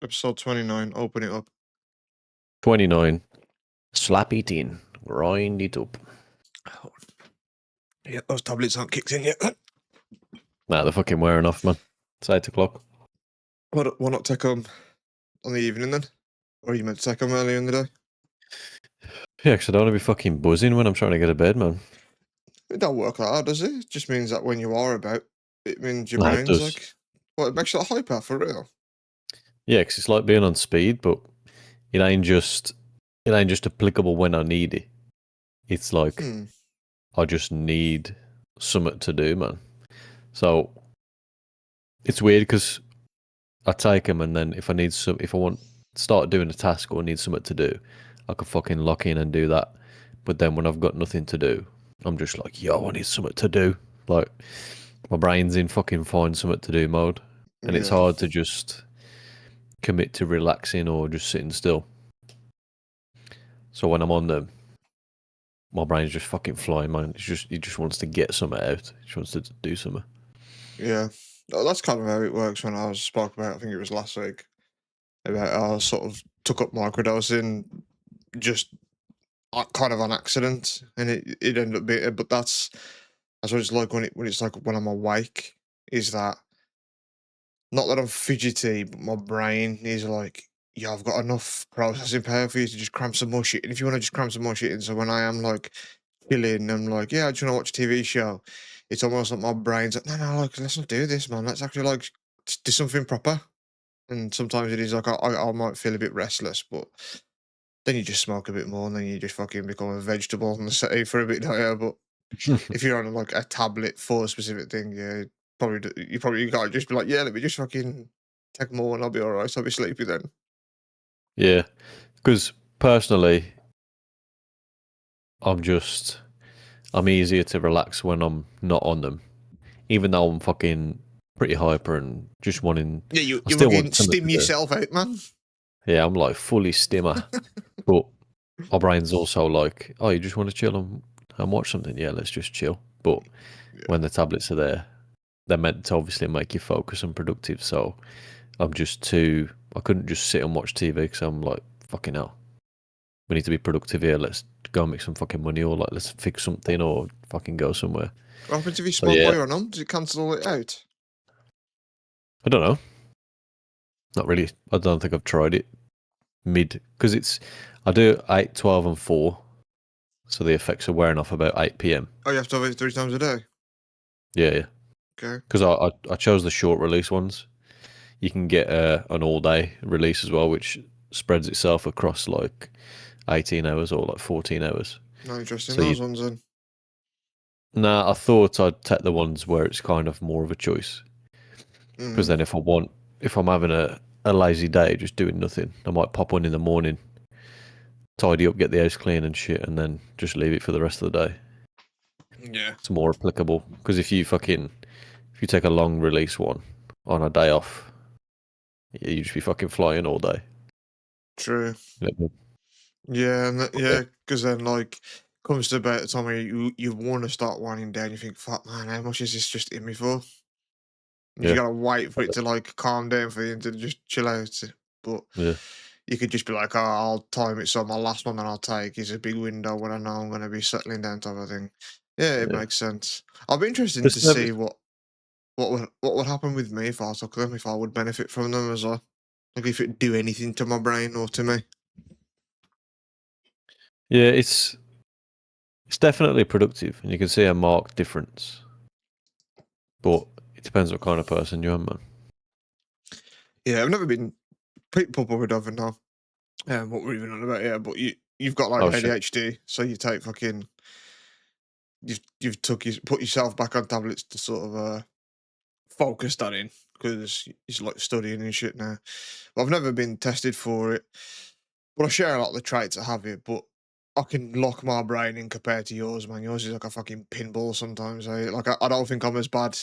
Episode 29. Open it up. 29. Slap it in. Grind it up. Oh. Yeah, those tablets aren't kicked in yet. Nah, they're fucking wearing off, man. It's 8 o'clock. Why not take them on the evening then? Or are you meant to take them earlier in the day? Yeah, because I don't want to be fucking buzzing when I'm trying to go to bed, man. It don't work like that, does it? It just means that when you are about, it means your Nah, it brain's does. like, well, it makes you like hyper for real. Yeah, because it's like being on speed, but it ain't just applicable when I need it. It's like I just need something to do, man. So it's weird because I take them, and then if I want to start doing a task or need something to do, I could fucking lock in and do that. But then when I've got nothing to do, I'm just like, yo, I need something to do. Like my brain's in fucking find something to do mode, and it's Yeah. hard to just commit to relaxing or just sitting still. So when I'm on them, my brain's just fucking flying, man. It just wants to get something out. It just wants to do something. Yeah. That's kind of how it works when I spoke about, I think it was last week, about how I sort of took up microdosing just kind of on accident, and it ended up being, but that's what it's like when it's like when I'm awake, is that not that I'm fidgety, but my brain is like, yeah, I've got enough processing power for you to just cram some more shit. And if you want to just cram some more shit in, so when I am like chilling, I'm like, yeah, I just want to watch a TV show. It's almost like my brain's like, no, like, let's not do this, man. Let's actually like do something proper. And sometimes it is like I might feel a bit restless, but then you just smoke a bit more, and then you just fucking become a vegetable on the city for a bit higher. But if you're on like a tablet for a specific thing, yeah, you probably gotta just be like, yeah, let me just fucking take more and I'll be alright. I'll be sleepy then. Yeah, because personally, I'm easier to relax when I'm not on them, even though I'm fucking pretty hyper and just wanting. Yeah, you still fucking want something stim to do. yourself out, man. Yeah, I'm like fully stimmer, but my brain's also like, oh, you just want to chill and watch something? Yeah, let's just chill. But when the tablets are there, they're meant to obviously make you focus and productive. So I'm just I couldn't just sit and watch TV because I'm like, fucking hell, we need to be productive here. Let's go and make some fucking money, or like let's fix something, or fucking go somewhere. What happens if you So smoke yeah, while you're on them? Does it cancel it out? I don't know. Not really. I don't think I've tried it because I do 8, 12 and 4. So the effects are wearing off about 8 p.m. Oh, you have to have it 3 times a day? Yeah. Okay. Because I chose the short release ones. You can get an all-day release as well, which spreads itself across like 18 hours or like 14 hours. No, interesting. So Those ones then. Nah, I thought I'd take the ones where it's kind of more of a choice. Because then if I'm having a lazy day just doing nothing, I might pop one in the morning, tidy up, get the house clean and shit, and then just leave it for the rest of the day. Yeah. It's more applicable. Because if you take a long release one on a day off, you just be fucking flying all day. True. Yeah, Yeah, because then like comes to about the time where you want to start winding down, you think, fuck man, how much is this just in me for? And you gotta wait for it to like calm down for you to just chill out. But you could just be like, oh, I'll time it so my last one that I'll take is a big window when I know I'm gonna be settling down type of thing. Yeah, it makes sense. I'll be interested to see what would happen with me if I took them, if I would benefit from them as well. Like if it'd do anything to my brain or to me. Yeah, it's definitely productive, and you can see a marked difference. But it depends what kind of person you are, man. Yeah, I've never been people probably don't know what we're even on about here, but you've got like ADHD, so you take fucking you've put yourself back on tablets to sort of focus that in because it's like studying and shit now. But I've never been tested for it, but I share a lot of the traits I have it. But I can lock my brain in compared to yours, man. Yours is like a fucking pinball sometimes. I don't think I'm as bad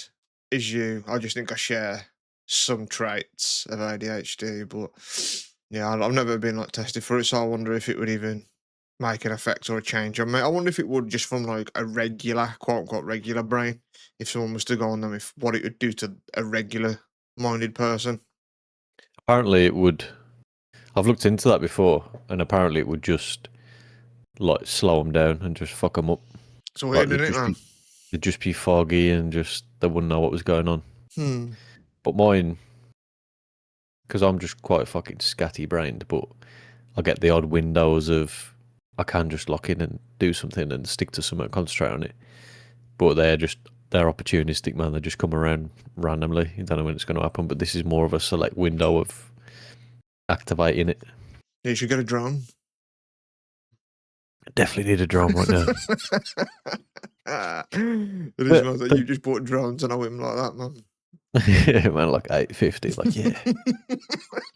as you. I just think I share some traits of ADHD, but yeah, I've never been like tested for it, so I wonder if it would even make an effect or a change on me. I wonder if it would just from like a regular, quote unquote, regular brain. If someone was to go on them, if what it would do to a regular minded person. Apparently, it would. I've looked into that before, and apparently, it would just like slow them down and just fuck them up. It's Like weird, isn't it, man? they'd just be foggy and just they wouldn't know what was going on. Hmm. But mine, because I'm just quite fucking scatty brained, but I get the odd windows of I can just lock in and do something and stick to something, concentrate on it. But they're opportunistic, man. They just come around randomly. You don't know when it's going to happen. But this is more of a select window of activating it. You should get a drone. I definitely need a drone right now. It is mad that you just bought drones and I went like that, man. Yeah, man, like 850. Like, yeah,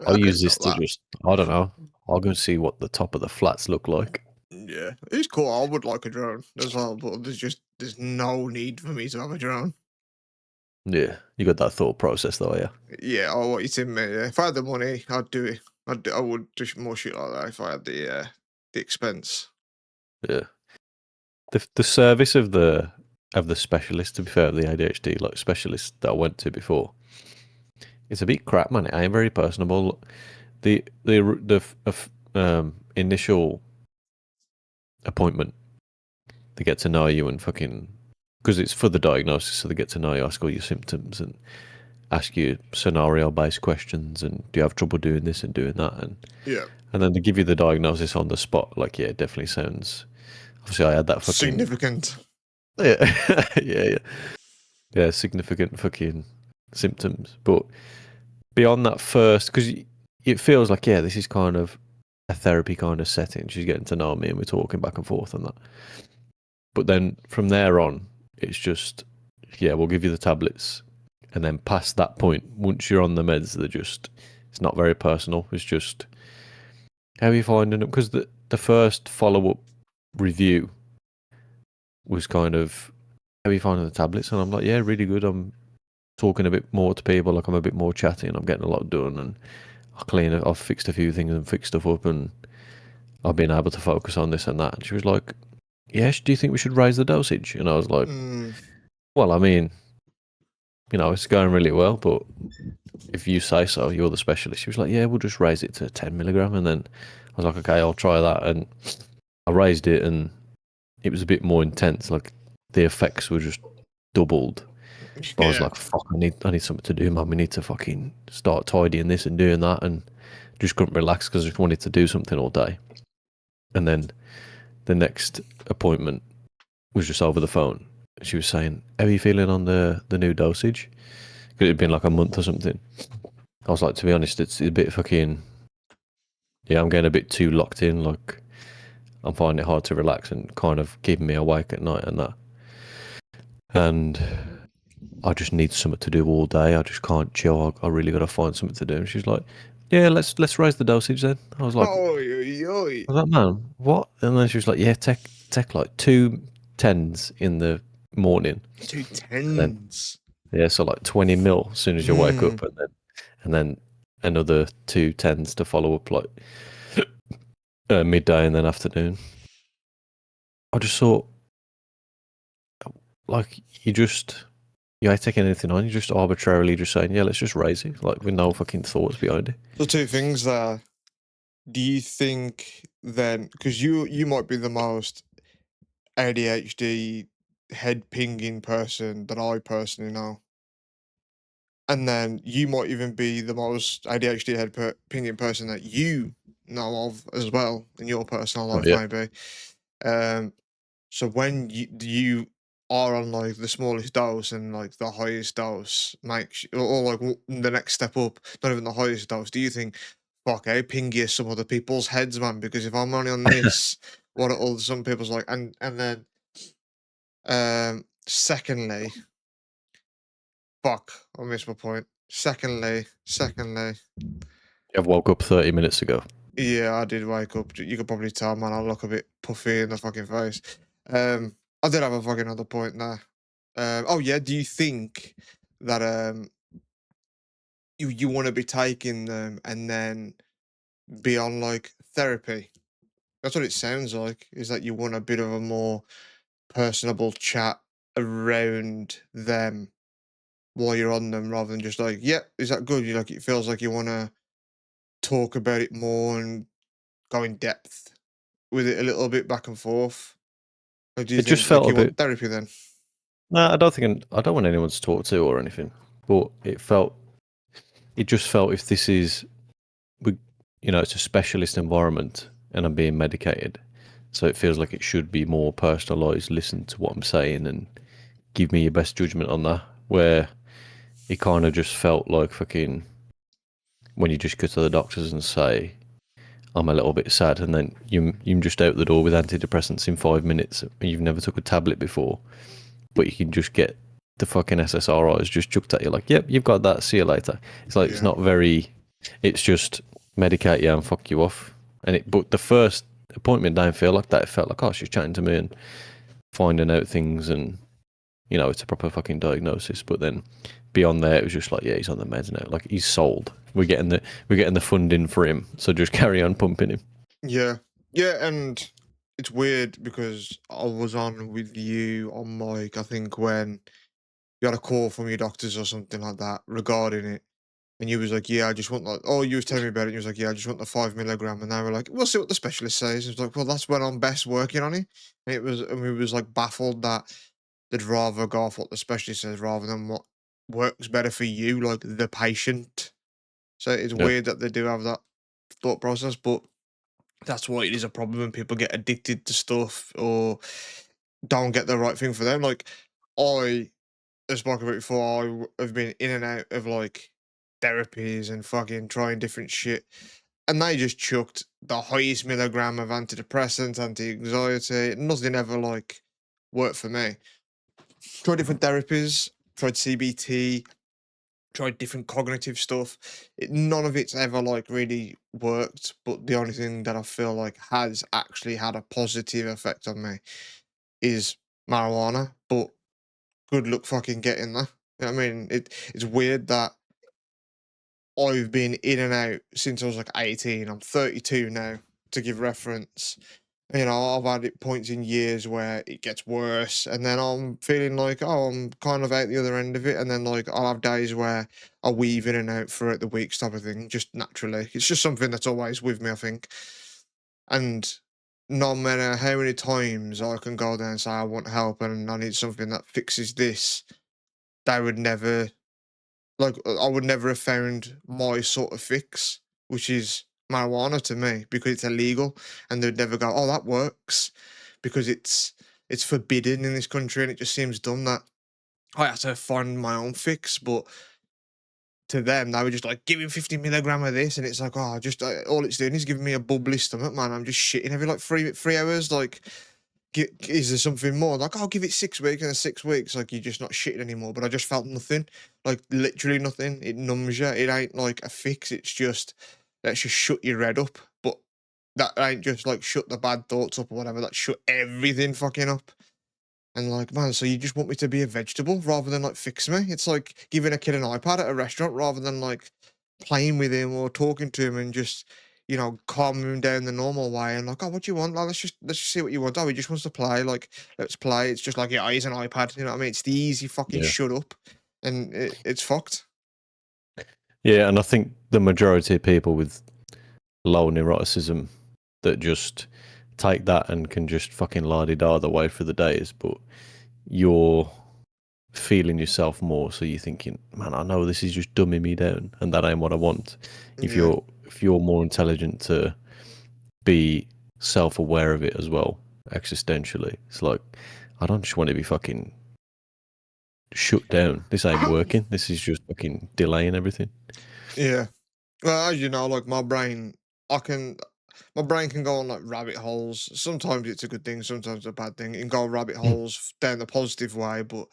I'll use this to just, I don't know. I'll go see what the top of the flats look like. Yeah, it's cool. I would like a drone as well, but there's no need for me to have a drone. Yeah, you got that thought process though, yeah. Yeah, I want it in me. Yeah. If I had the money, I'd do it. I would do more shit like that if I had the expense. Yeah. The service of the specialist, to be fair, the ADHD like specialist that I went to before, it's a bit crap, man. It ain't very personable. The initial appointment, they get to know you and fucking because it's for the diagnosis, so they get to know you, ask all your symptoms, and ask you scenario-based questions, and do you have trouble doing this and doing that, Yeah, and then they give you the diagnosis on the spot. Like, yeah, it definitely sounds. Obviously, I had that fucking significant. yeah, yeah, significant fucking symptoms, but beyond that first, because it feels like, yeah, this is kind of a therapy kind of setting. She's getting to know me and we're talking back and forth on that. But then from there on, it's just, yeah, we'll give you the tablets. And then past that point, once you're on the meds, it's not very personal. It's just, how are you finding it? Because the first follow up review was kind of, how are you finding the tablets? And I'm like, yeah, really good. I'm talking a bit more to people, like I'm a bit more chatty and I'm getting a lot done. And I've fixed a few things and fixed stuff up, and I've been able to focus on this and that. And she was like, "Yes, do you think we should raise the dosage?" And I was like, Mm. "Well, I mean, it's going really well, but if you say so, you're the specialist." She was like, "Yeah, we'll just raise it to 10 milligram." And then I was like, "Okay, I'll try that." And I raised it, and it was a bit more intense. Like the effects were just doubled. But I was Yeah, like, "Fuck, I need something to do, man. We need to fucking start tidying this and doing that." And just couldn't relax because I just wanted to do something all day. And then the next appointment was just over the phone. She was saying, "How are you feeling on the new dosage?" Because it had been like a month or something. I was like, to be honest, it's a bit fucking. Yeah, I'm getting a bit too locked in. Like, I'm finding it hard to relax and kind of keeping me awake at night and that. And I just need something to do all day. I just can't chill. I really got to find something to do. And she's like, "Yeah, let's raise the dosage then." I was like, oi, oi. "Man, what?" And then she was like, "Yeah, take like 2 10s in the morning, Two and then tens. yeah, so like 20 mil as soon as you wake Mm. up, and then another 2 10s to follow up like midday and then afternoon." I just thought, like, you ain't taking anything on. You're just arbitrarily just saying, "Yeah, let's just raise it," like with no fucking thoughts behind it. So two things there. Do you think then, because you might be the most ADHD head pinging person that I personally know, and then you might even be the most ADHD head pinging person that you know of as well in your personal Oh life, yeah, maybe. Um, so when you are on like the smallest dose and like the highest dose makes or like the next step up, not even the highest dose, do you think, fuck, ping you some other people's heads, man? Because if I'm only on this, what are all some people's like? And then secondly, fuck, I missed my point. Secondly, I've woke up 30 minutes ago. yeah, I did wake up. You could probably tell, man. I look a bit puffy in the fucking face. I did have a fucking other point there. Oh yeah, do you think that you want to be taking them and then be on like therapy? That's what it sounds like. Is that you want a bit of a more personable chat around them while you're on them, rather than just like, yeah, is that good? You like it feels like you want to. talk about it more and go in depth with it a little bit back and forth? Or do you It just think like felt a you bit. want therapy then? No, I don't think I don't want anyone to talk to or anything. But it just felt if this is we, it's a specialist environment and I'm being medicated, so it feels like it should be more personalised. Listen to what I'm saying and give me your best judgment on that. Where it kind of just felt like fucking when you just go to the doctors and say I'm a little bit sad, and then you're just out the door with antidepressants in 5 minutes, and you've never took a tablet before, but you can just get the fucking SSRIs just chucked at you like, yep, you've got that. See you later. It's like it's Yeah. not very. It's just medicate you and fuck you off. But the first appointment didn't feel like that. It felt like, oh, she's chatting to me and finding out things, and it's a proper fucking diagnosis. But then beyond there, it was just like, yeah, he's on the meds now. Like he's sold. We're getting the funding for him. So just carry on pumping him. Yeah. Yeah, and it's weird because I was on with you on mic, I think, when you had a call from your doctors or something like that regarding it. And you was like, yeah, I just want like, oh, you was telling me about it. And you was like, yeah, I just want the 5 milligram. And they were like, we'll see what the specialist says. And it's like, well, that's when I'm best working on it. And we was like baffled that they'd rather go off what the specialist says rather than what works better for you, like the patient. So it's Yeah, weird that they do have that thought process, but that's why it is a problem when people get addicted to stuff or don't get the right thing for them. Like I I spoke about before, have been in and out of like therapies and fucking trying different shit. And they just chucked the highest milligram of antidepressants, anti anxiety. Nothing ever like worked for me. Tried different therapies, tried CBT, tried different cognitive stuff. None of it's ever like really worked. But the only thing that I feel like has actually had a positive effect on me is marijuana. But good luck fucking getting there. You know what I mean, it's weird that I've been in and out since I was like 18. I'm 32 now, to give reference. You know, I've had it points in years where it gets worse, and then I'm feeling like, oh, I'm kind of out the other end of it. And then, like, I'll have days where I weave in and out throughout the weeks, type of thing, just naturally. It's just something that's always with me, I think. And no matter how many times I can go there and say, I want help and I need something that fixes this, they would never like, I would never have found my sort of fix, which is marijuana to me, because it's illegal, and they'd never go, "Oh, that works," because it's forbidden in this country, and it just seems dumb that I had to find my own fix. But to them, they were just like, "Give him 50 milligram of this," and it's like, "Oh, just all it's doing is giving me a bubbly stomach, man. I'm just shitting every like three hours, like." Is there something more? Like, I'll give it 6 weeks, and in 6 weeks, like, you're just not shitting anymore. But I just felt nothing, like, literally nothing. It numbs you. It ain't like a fix. It's just, let's just shut your head up. But that ain't just like shut the bad thoughts up or whatever. That shut everything fucking up. And like, man, so you just want me to be a vegetable rather than like fix me? It's like giving a kid an iPad at a restaurant rather than like playing with him or talking to him and just, calming him down the normal way. And like, oh, what do you want? Like, let's just see what you want. Oh, he just wants to play. Like, let's play. It's just like, yeah, he's an iPad. You know what I mean? It's the easy fucking yeah, shut up, and it's fucked. yeah. And I think the majority of people with low neuroticism that just take that and can just fucking la di da the way for the days, but you're feeling yourself more, so you're thinking, man, I know this is just dumbing me down, and that ain't what I want. If Yeah, you're more intelligent to be self-aware of it as well, existentially, it's like I don't just want to be fucking shut down. This ain't working. This is just fucking delaying everything. yeah. Well, as you know, like I can, my brain can go on like rabbit holes. Sometimes it's a good thing, sometimes it's a bad thing. It can go rabbit Mm. holes down the positive way, but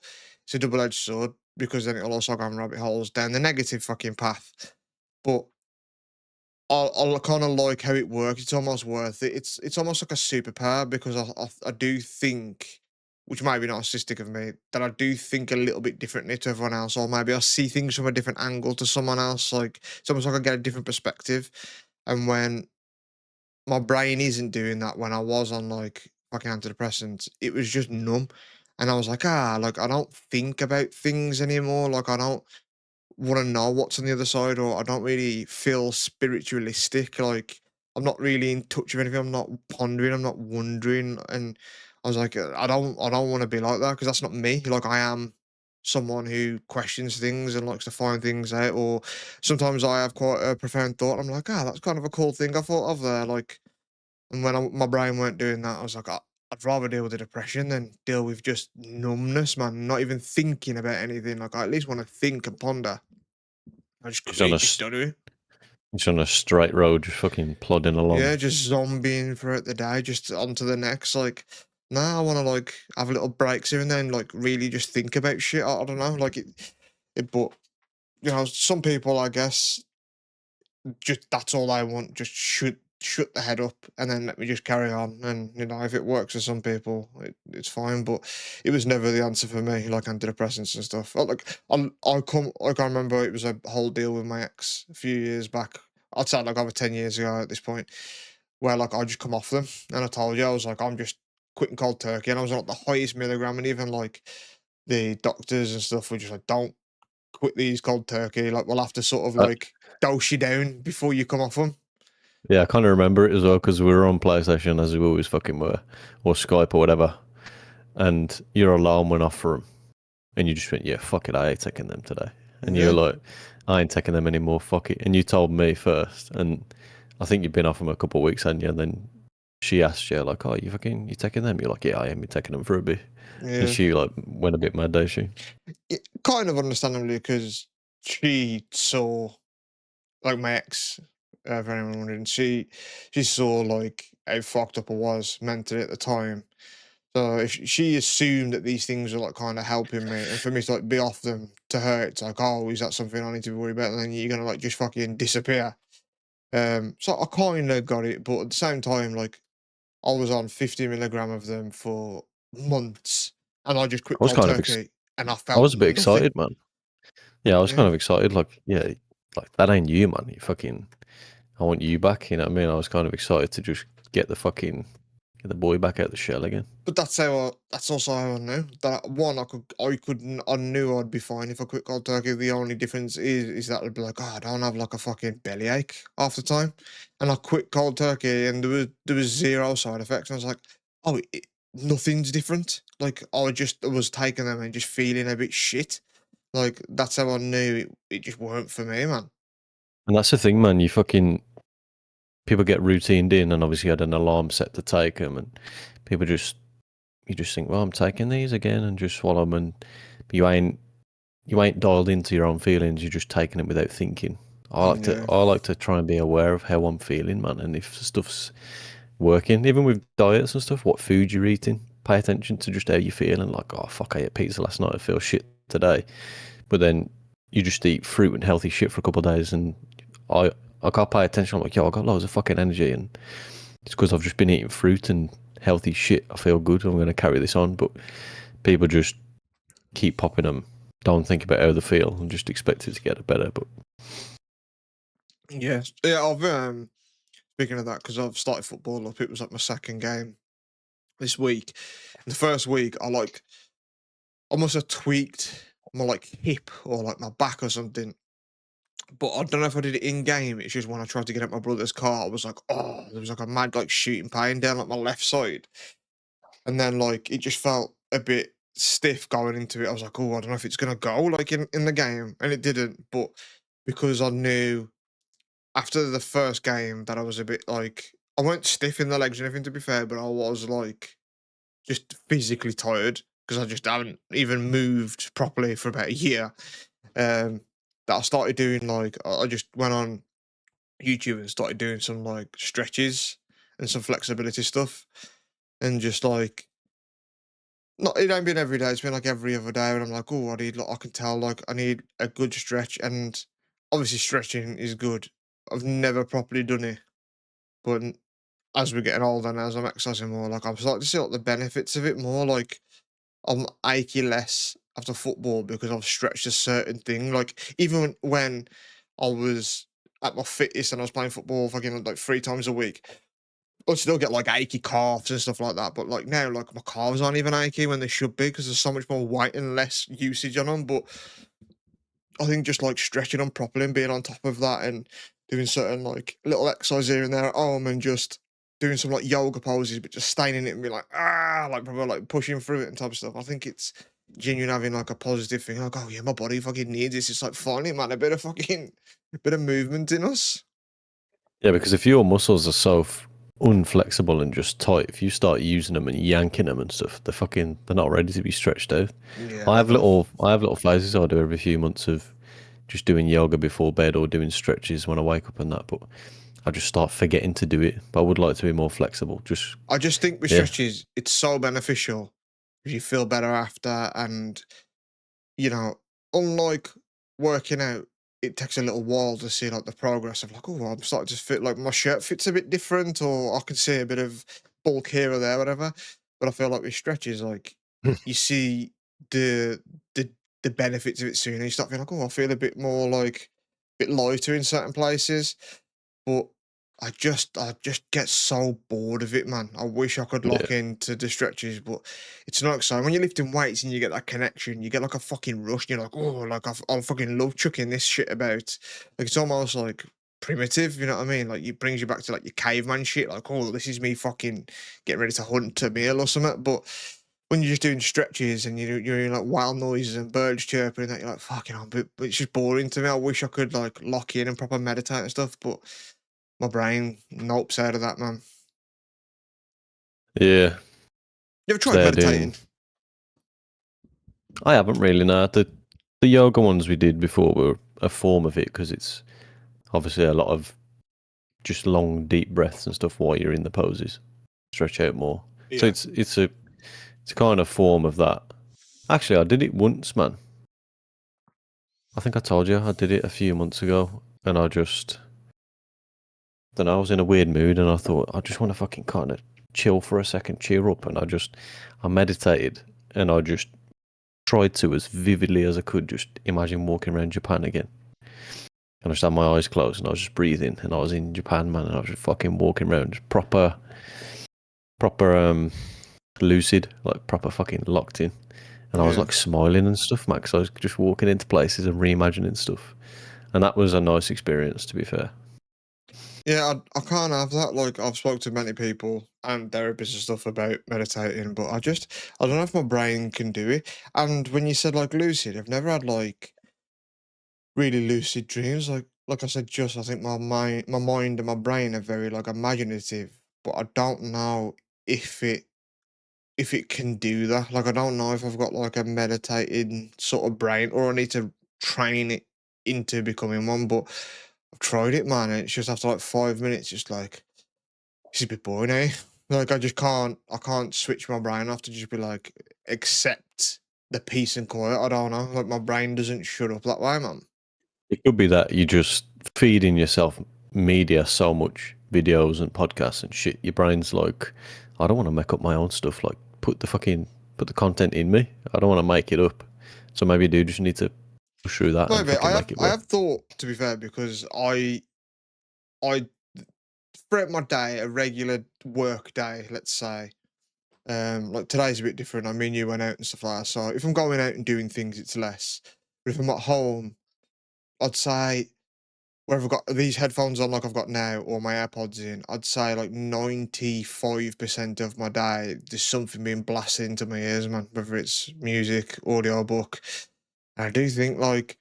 it's a double-edged sword because then it'll also go on rabbit holes down the negative fucking path. But I kind of like how it works. It's almost worth it. It's almost like a superpower because I do think, which might be narcissistic of me, that I do think a little bit differently to everyone else, or maybe I see things from a different angle to someone else. Like it's almost like I get a different perspective. And when my brain isn't doing that, when I was on like fucking antidepressants, it was just numb, and I was like, like I don't think about things anymore. Like I don't. want to know what's on the other side, or I don't really feel spiritualistic. Like I'm not really in touch with anything. I'm not pondering. I'm not wondering. And I was like, I don't want to be like that because that's not me. Like I am someone who questions things and likes to find things out. Or sometimes I have quite a profound thought. I'm like, that's kind of a cool thing I thought of there. Like, and when my brain weren't doing that, I was like, I'd rather deal with the depression than deal with just numbness, man. Not even thinking about anything. Like I at least want to think and ponder. I just Just on couldn't a just do it. just on a straight road, just fucking plodding along. Yeah, just zombieing throughout the day, just on to the next. Like, nah, I want to like have little breaks here and then, like really just think about shit. I don't know, like but some people, I guess, just that's all I want. Just shut the head up and then let me just carry on. And if it works for some people, it's fine. But it was never the answer for me. Like antidepressants and stuff. I can't remember. It was a whole deal with my ex a few years back. I'd say like over 10 years ago at this point, where like I just come off them. And I told you I was like I'm just quitting cold turkey, and I was on like, the highest milligram, and even like the doctors and stuff were just like, don't quit these cold turkey. Like we'll have to sort of Uh, like dose you down before you come off them. yeah, I kind of remember it as well because we were on PlayStation as we always fucking were, or Skype or whatever, and your alarm went off for them, and you just went, "Yeah, fuck it, I ain't taking them today." And you're Yeah, like, "I ain't taking them anymore, fuck it." And you told me first, and I think you've been off them a couple of weeks, hadn't you? And then she asked you like, "Oh, you taking them?" You're like, "Yeah, I am. Been taking them for a bit." And yeah. she like went a bit mad, did she? Kind of understandably because she saw like my ex, for anyone wondering, she saw like how fucked up I was mentally at the time. So if she assumed that these things were like kind of helping me, and for me to like be off them to her, it's like, oh, is that something I need to be worried about? And then you're gonna like just fucking disappear. So I kind of got it, but at the same time, like I was on 50 milligram of them for months, and I just I quit was cold kind of turkey, and I I felt was a bit nothing. excited, man. Yeah, I was Yeah. kind of excited. Like, yeah, like that ain't you, man. You fucking, I want you back. You know what I mean? I was kind of excited to just get the boy back out the shell again. But that's also how I knew that one I knew I'd be fine if I quit cold turkey. The only difference is that I'd be like, oh, I don't have like a fucking bellyache half the time, and I quit cold turkey and there was zero side effects. And I was like, oh, nothing's different. Like I was taking them and just feeling a bit shit. Like that's how I knew it just weren't for me, man. And that's the thing, man. You fucking people get routined in, and obviously had an alarm set to take them, and people just you just think, well, I'm taking these again, and just swallow them, and you ain't dialed into your own feelings. You're just taking it without thinking. I like to Yeah, I like to try and be aware of how I'm feeling, man, and if stuff's working, even with diets and stuff, what food you're eating. Pay attention to just how you feel and like, oh fuck, I ate pizza last night. I feel shit today. But then you just eat fruit and healthy shit for a couple of days, and I I can't pay attention. I'm like, yo, I got loads of fucking energy, and it's because I've just been eating fruit and healthy shit. I feel good. I'm going to carry this on. But people just keep popping them. Don't think about how they feel and just expect it to get better. But yes, yeah. I've speaking of that because I've started football up. It was like my second game this week. The first week, I must have tweaked my like hip or like my back or something. But I don't know if I did it in game. It's just when I tried to get out my brother's car, I was like, oh, there was like a mad like shooting pain down like my left side, and then like it just felt a bit stiff going into it. I was like, oh, I don't know if it's gonna go like in the game, and it didn't. But because I knew after the first game that I was a bit like I weren't stiff in the legs or anything to be fair, but I was like just physically tired because I just haven't even moved properly for about a year. Um, that I started doing like I just went on YouTube and started doing some like stretches and some flexibility stuff, and just like not it ain't been every day. It's been like every other day, and I'm like, oh, I need like I can tell like I need a good stretch, and obviously stretching is good. I've never properly done it, but as we're getting older and as I'm exercising more, like I'm starting to see like the benefits of it more. Like I'm achy less after football because I've stretched a certain thing. Like even when I was at my fittest and I was playing football fucking like 3 times a week, I'd still get like achy calves and stuff like that. But like now, like my calves aren't even achy when they should be because there's so much more weight and less usage on them. But I think just like stretching them properly and being on top of that and doing certain like little exercises here and there at home and just doing some like yoga poses, but just staying in it and be like, like probably like pushing through it and type of stuff. I think it's genuine having like a positive thing. Like, oh yeah, my body fucking needs this. It's like finally, man, a bit of movement in us. Yeah, because if your muscles are so unflexible and just tight, if you start using them and yanking them and stuff, they're not ready to be stretched out. Yeah, I know. I have little phases I do every few months of just doing yoga before bed or doing stretches when I wake up and that, but I just start forgetting to do it. But I would like to be more flexible. Just I just think with yeah, stretches, it's so beneficial. You feel better after, and you know, unlike working out, it takes a little while to see like the progress of like, oh, I'm starting to fit like my shirt fits a bit different, or I can see a bit of bulk here or there, whatever. But I feel like with stretches, like you see the the the benefits of it soon, and you start feeling like, oh, I feel a bit more like a bit lighter in certain places. But I just get so bored of it, man. I wish I could yeah, lock into the stretches, but it's not so. When you're lifting weights and you get that connection, you get like a fucking rush. And you're like, oh, like I fucking love chucking this shit about. Like it's almost like primitive, you know what I mean? Like it brings you back to like your caveman shit. Like, oh, this is me fucking getting ready to hunt a meal or something. But when you're just doing stretches and you're hearing like wild noises and birds chirping and that, you're like, fucking hell, but it's just boring to me. I wish I could like lock in and proper meditate and stuff, but my brain nopes out of that, man. yeah. You ever tried They're doing. meditating? I haven't really now. The yoga ones we did before were a form of it because it's obviously a lot of just long, deep breaths and stuff while you're in the poses. Stretch out more. So Yeah. it's a kind of form of that. Actually, I did it once, man. I think I told you I did it a few months ago, and I just don't know. I was in a weird mood, and I thought I just want to fucking kind of chill for a second, cheer up, and I meditated, and I just tried to as vividly as I could just imagine walking around Japan again. And I just had my eyes closed, and I was just breathing, and I was in Japan, man, and I was just fucking walking around, just proper lucid, like proper fucking locked in. And I was Yeah. like smiling and stuff, man, because I was just walking into places and reimagining stuff. And that was a nice experience, to be fair. Yeah, I can't have that. Like, I've spoke to many people and therapists and stuff about meditating, but I don't know if my brain can do it. And when you said like lucid, I've never had like really lucid dreams. Like I said, just I think my mind and my brain are very like imaginative, but I don't know if it can do that. Like, I don't know if I've got like a meditating sort of brain or I need to train it into becoming one. But I've tried it, man, and it's just after like 5 minutes, just like it's a bit boring, eh? Like I can't switch my brain off to just be like accept the peace and quiet. I don't know. Like my brain doesn't shut up that way, man. It could be that you just feeding yourself media so much, videos and podcasts and shit. Your brain's like, I don't want to make up my own stuff. Like, put the content in me. I don't want to make it up. So maybe you do just need to push through that and Maybe fucking make it I work. have thought, to be fair, because I throughout my day, a regular work day, let's say, like today's a bit different. I mean, you went out and stuff like that. So if I'm going out and doing things, it's less. But if I'm at home, I'd say whether I've got these headphones on like I've got now or my AirPods in, I'd say like 95% of my day, there's something being blasted into my ears, man, whether it's music, audio book. And I do think like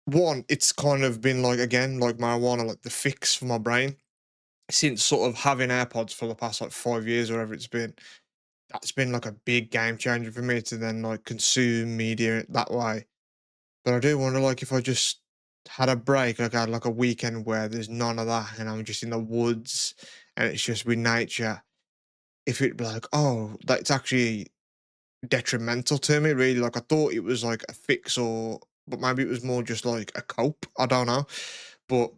one, it's kind of been like again, like marijuana, like the fix for my brain. Since sort of having AirPods for the past like 5 years, or whatever it's been, that's been like a big game changer for me to then like consume media that way. But I do wonder like if I just had a break, like I had like a weekend where there's none of that and I'm just in the woods and it's just with nature, if it'd be like, oh, that's actually detrimental to me, really. Like I thought it was like a fix or but maybe it was more just like a cope. I don't know. But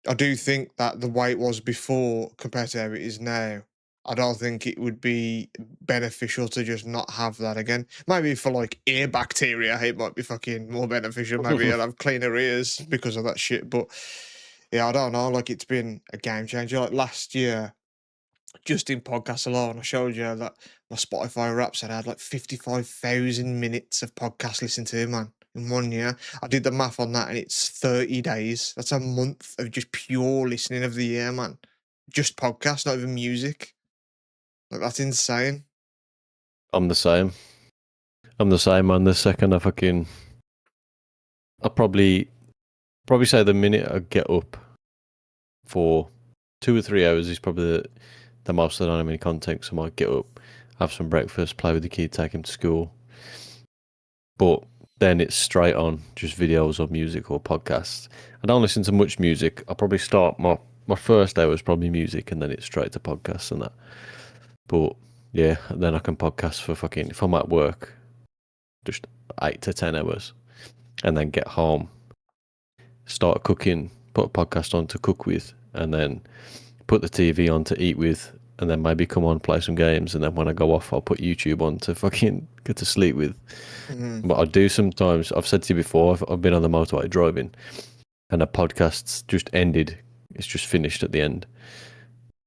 I do think that the way it was before compared to how it is now, I don't think it would be beneficial to just not have that again. Maybe for like ear bacteria, it might be fucking more beneficial. Maybe I'll have cleaner ears because of that shit. But yeah, I don't know. Like it's been a game changer. Like last year, just in podcasts alone, I showed you that my Spotify Wraps had like 55,000 minutes of podcast listening to, man. in 1 year. I did the math on that, and it's 30 days. That's a month of just pure listening of the year, man. Just podcasts, not even music. Like, that's insane. I'm the same. I'm the same, man. The second I'll probably say the minute I get up for 2 or 3 hours is probably the most I don't have any content. So I might get up, have some breakfast, play with the kid, take him to school. But then it's straight on just videos or music or podcasts. I don't listen to much music. I'll probably start my first hour is probably music, and then it's straight to podcasts and that. But yeah, then I can podcast for if I'm at work, just 8 to 10 hours, and then get home, start cooking, put a podcast on to cook with, and then put the TV on to eat with, and then maybe come on, play some games, and then when I go off, I'll put YouTube on to get to sleep with. Mm. But I do sometimes, I've said to you before, I've been on the motorway driving, and a podcast's just ended. It's just finished at the end.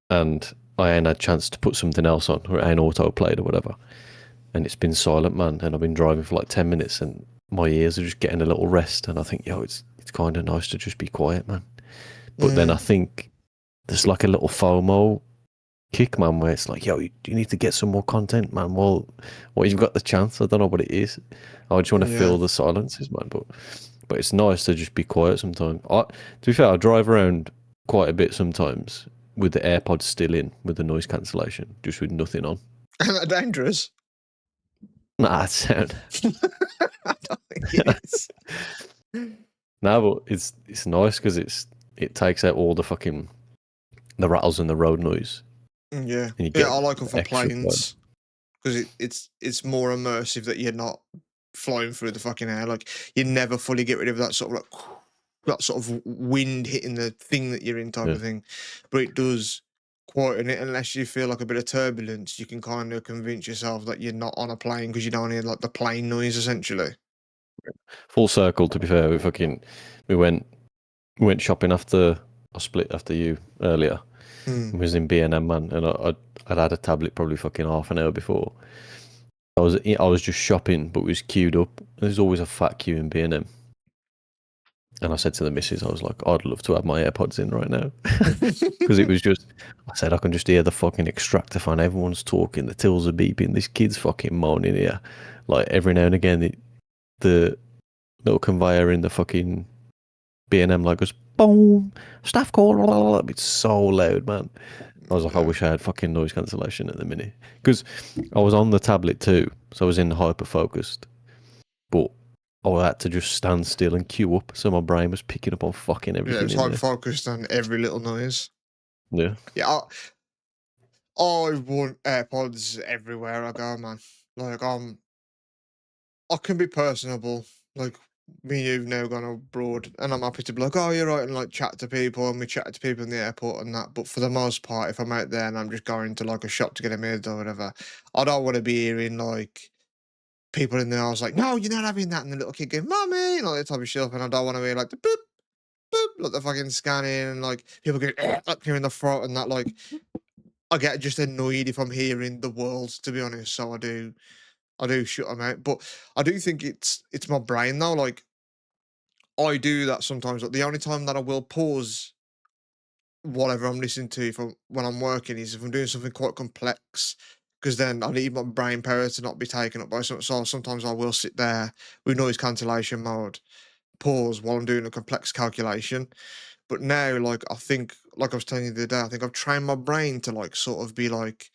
And I ain't had a chance to put something else on, or it ain't auto-played or whatever. And it's been silent, man, and I've been driving for like 10 minutes, and my ears are just getting a little rest, and I think, it's kind of nice to just be quiet, man. But then I think there's like a little FOMO kick, man, where it's like, you need to get some more content, man. Well, you've got the chance. I don't know what it is. I just want to fill the silences, man. But it's nice to just be quiet sometimes. To be fair, I drive around quite a bit sometimes with the AirPods still in, with the noise cancellation, just with nothing on. Isn't that dangerous? Nah, it's sound. I don't think it is. No, but it's nice because it takes out all the rattles and the road noise. Yeah, And you get I like them for extra planes because it's more immersive that you're not flying through the fucking air. Like, you never fully get rid of that sort of that sort of wind hitting the thing that you're in type of thing, but it does quieten it. Unless you feel like a bit of turbulence, you can kind of convince yourself that you're not on a plane because you don't hear like the plane noise essentially. Full circle, to be fair. We went shopping after I split after you earlier. I was in B&M, man, and I'd had a tablet probably half an hour before. I was just shopping, but we was queued up. There's always a fat queue in B&M. And I said to the missus, I was like, I'd love to have my AirPods in right now. Because it was just, I said, I can just hear the fucking extractor fan. Everyone's talking, the tills are beeping, this kid's fucking moaning here. Like, every now and again, the little conveyor in the fucking B&M like goes, boom, staff call, blah, blah, blah. It's so loud, man. I was like, I wish I had fucking noise cancellation at the minute. Because I was on the tablet too, so I was in hyper focused. But I had to just stand still and queue up, so my brain was picking up on fucking everything. Yeah, it's hyper focused on every little noise. Yeah. Yeah, I want AirPods everywhere I go, man. Like, I can be personable. Like, me and you've now gone abroad, and I'm happy to be like, oh, you're right, and like chat to people, and we chat to people in the airport and that. But for the most part, if I'm out there and I'm just going to like a shop to get a meal or whatever, I don't want to be hearing like people in the house like, no, you're not having that, and the little kid going, mommy, and all that type of shit. And I don't want to hear like the boop, boop, like the fucking scanning, and like people going up here in the front and that. Like, I get just annoyed if I'm hearing the world, to be honest. So I do shut them out. But I do think it's my brain though. Like, I do that sometimes. Like, the only time that I will pause whatever I'm listening to when I'm working is if I'm doing something quite complex, because then I need my brain power to not be taken up by something. So sometimes I will sit there with noise cancellation mode, pause while I'm doing a complex calculation. But now, like, I think, like I was telling you the other day, I think I've trained my brain to like sort of be like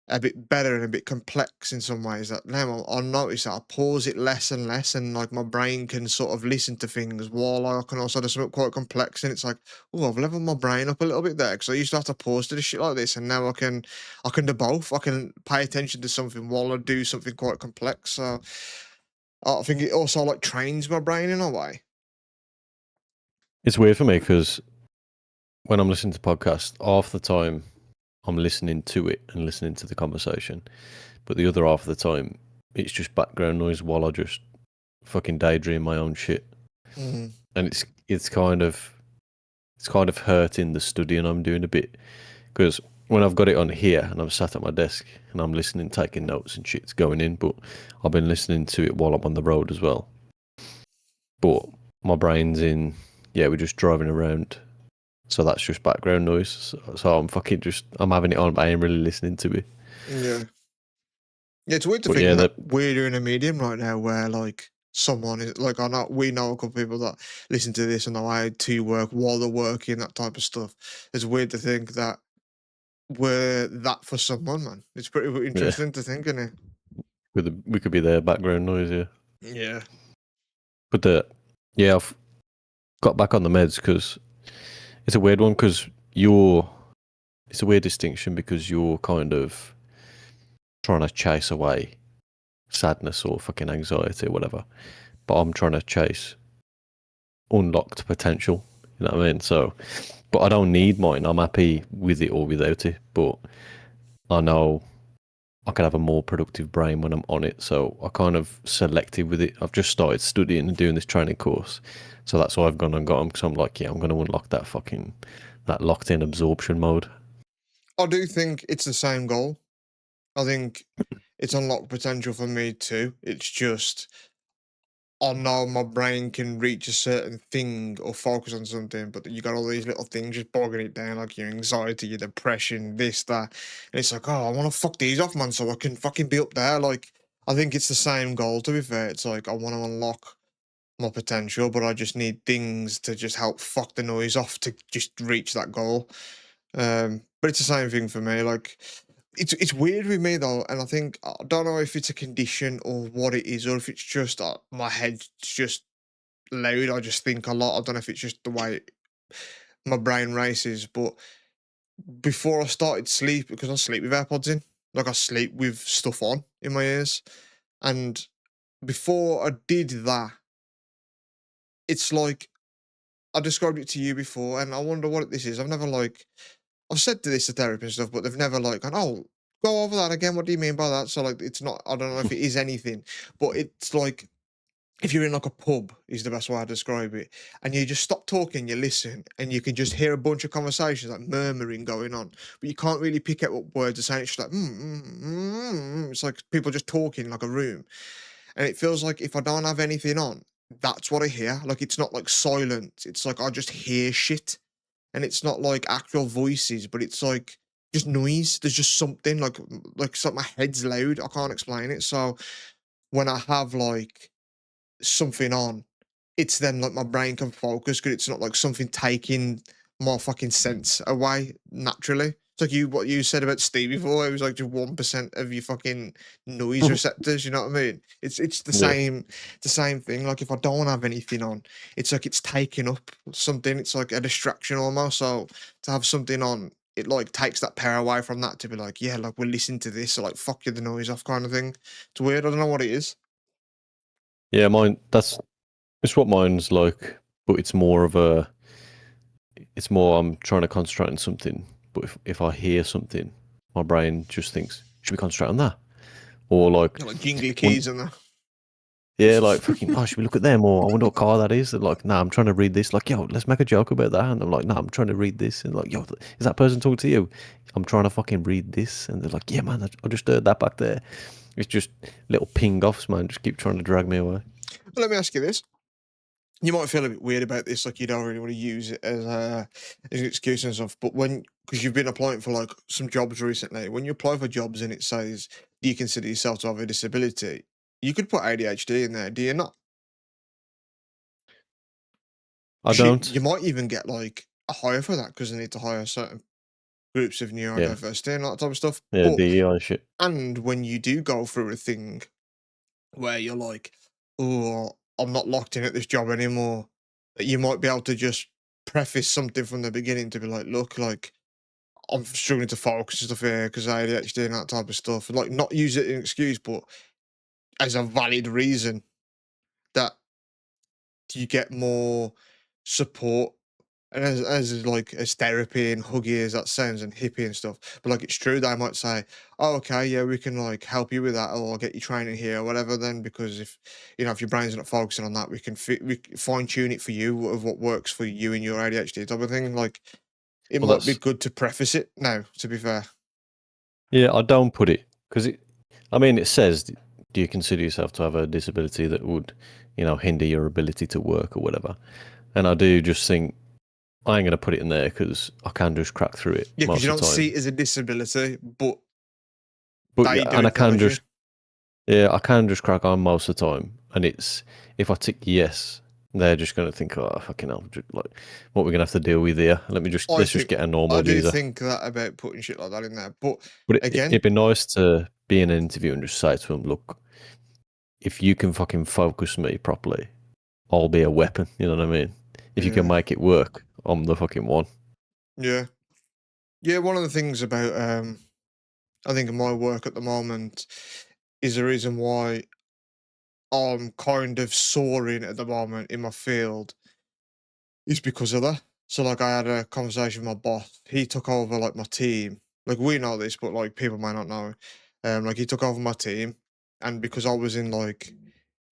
a bit better and a bit complex in some ways, that now I'll notice that I pause it less and less, and like my brain can sort of listen to things while I can also do something quite complex, and it's like, oh, I've leveled my brain up a little bit there, because I used to have to pause to the shit like this, and now I can do both. I can pay attention to something while I do something quite complex. So I think it also like trains my brain in a way. It's weird for me because when I'm listening to podcasts, half the time I'm listening to it and listening to the conversation, but the other half of the time it's just background noise while I just fucking daydream my own shit. And it's kind of hurting the studying I'm doing a bit, because when I've got it on here and I'm sat at my desk and I'm listening, taking notes and shit's going in, but I've been listening to it while I'm on the road as well. but my brain's in. Yeah, we're just driving around, so that's just background noise. So I'm fucking just I'm having it on, but I ain't really listening to it. Yeah. Yeah, it's weird to But think yeah, that that we're in a medium right now where like someone is like we know a couple of people that listen to this and know how to work while they're working, that type of stuff. It's weird to think that we're that for someone, man. It's pretty yeah, interesting to think, isn't it? we could be their background noise. Yeah, Yeah. but yeah, I've got back on the meds because it's a weird one because you're. It's a weird distinction because you're kind of trying to chase away sadness or fucking anxiety or whatever, but I'm trying to chase unlocked potential. You know what I mean? So, but I don't need mine. I'm happy with it or without it. But I know I can have a more productive brain when I'm on it. So I kind of selective with it. I've just started studying and doing this training course. So that's why I've gone and got them because I'm like, yeah, I'm going to unlock that locked in absorption mode. I do think it's the same goal. I think it's unlocked potential for me too. It's just I know my brain can reach a certain thing or focus on something, but you got all these little things just bogging it down, like your anxiety, your depression, this, that. And it's like, oh, I want to fuck these off, man, so I can fucking be up there. Like, I think it's the same goal, to be fair. It's like, I want to unlock my potential, but I just need things to just help fuck the noise off to just reach that goal. But it's the same thing for me. Like, it's weird with me though, and I think I don't know if it's a condition or what it is, or if it's just my head's just loud. I just think a lot. I don't know if it's just the way my brain races. But before I started sleep, because I sleep with AirPods in, like I sleep with stuff on in my ears, and before I did that, it's like I described it to you before, and I wonder what this is. I've said to this to therapy and stuff, but they've never like gone, oh, go over that again. What do you mean by that? So like, it's not. I don't know if it is anything, but it's like if you're in like a pub is the best way I describe it, and you just stop talking, you listen, and you can just hear a bunch of conversations like murmuring going on, but you can't really pick out what words are saying. It's just like it's like people just talking like a room, and it feels like if I don't have anything on, that's what I hear. Like it's not like silent. It's like I just hear shit, and it's not like actual voices, but it's like just noise. There's just something like it's like my head's loud. I can't explain it. So when I have like something on, it's then like my brain can focus because it's not like something taking my fucking sense away naturally. It's like what you said about Steve before. It was like just 1% of your fucking noise receptors. You know what I mean? It's Yeah. the same thing. Like if I don't have anything on, it's like it's taking up something. It's like a distraction almost. So to have something on, it like takes that power away from that to be like, yeah, like we're listening to this, so like fuck you the noise off kind of thing. It's weird. I don't know what it is. Yeah, mine. It's what mine's like, but it's more I'm trying to concentrate on something, but if I hear something, my brain just thinks, should we concentrate on that? Or like, Like jingly when, keys and that. yeah, like fucking, oh, should we look at them? Or I wonder what car that is. They're like, nah, I'm trying to read this. Like, yo, let's make a joke about that. And I'm like, nah, I'm trying to read this. And like, yo, is that person talking to you? I'm trying to fucking read this. And they're like, yeah, man, I just heard that back there. It's just little ping offs, man. Just keep trying to drag me away. But let me ask you this. You might feel a bit weird about this, like you don't really want to use it as an excuse and stuff. But because you've been applying for like some jobs recently, when you apply for jobs and it says, do you consider yourself to have a disability? You could put ADHD in there, do you not? I Because don't. you might even get like a hire for that because they need to hire certain groups of Yeah. neurodiversity and that type of stuff. Yeah, But DEI shit. and when you do go through a thing where you're like, oh, I'm not locked in at this job anymore, that you might be able to just preface something from the beginning to be like, look, like I'm struggling to focus and stuff here because ADHD and that type of stuff. And like not use it as an excuse, but as a valid reason that you get more support. And as like as therapy and huggy as that sounds and hippie and stuff, but like it's true they might say, "Oh, okay, yeah, we can like help you with that, or I'll get you training here, or whatever." Then because if if your brain's not focusing on that, we fine tune it for you of what works for you and your ADHD type of thing. Like it Well, might be that's good to preface it now. To be fair, yeah. I don't put it because it. I mean, it says, "Do you consider yourself to have a disability that would hinder your ability to work or whatever. And I do just think I ain't gonna put it in there because I can just crack through it Yeah, because most you of don't the see time. it as a disability, but But yeah, they do and I can acknowledge it. just I can just crack on most of the time. And it's if I tick yes, they're just gonna think, oh fucking hell, like what we're gonna have to deal with here. I Let's just think get a I normal do visa. think that about putting shit like that in there. But But again, it'd be nice to be in an interview and just say to them, look, if you can fucking focus me properly, I'll be a weapon. You know what I mean? If you can yeah, make it work, I'm the fucking one. yeah, yeah. One of the things about I think in my work at the moment is the reason why I'm kind of soaring at the moment in my field is because of that. So like I had a conversation with my boss. He took over like my team. Like we know this, but like people might not know. Like he took over my team, and because I was in like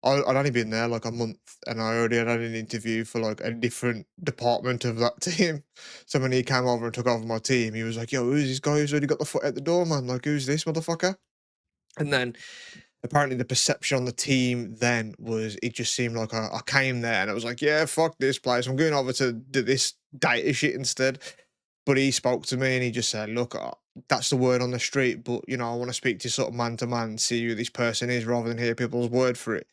I'd only been there like a month, and I already had an interview for like a different department of that team. So when he came over and took over my team, he was like, "Yo, who's this guy who's already got the foot at the door, man? Like, who's this motherfucker?" And then apparently the perception on the team then was it just seemed like I came there and it was like, yeah, fuck this place. I'm going over to do this data shit instead. But he spoke to me and he just said, look, that's the word on the street, but I want to speak to you sort of man to man, see who this person is rather than hear people's word for it.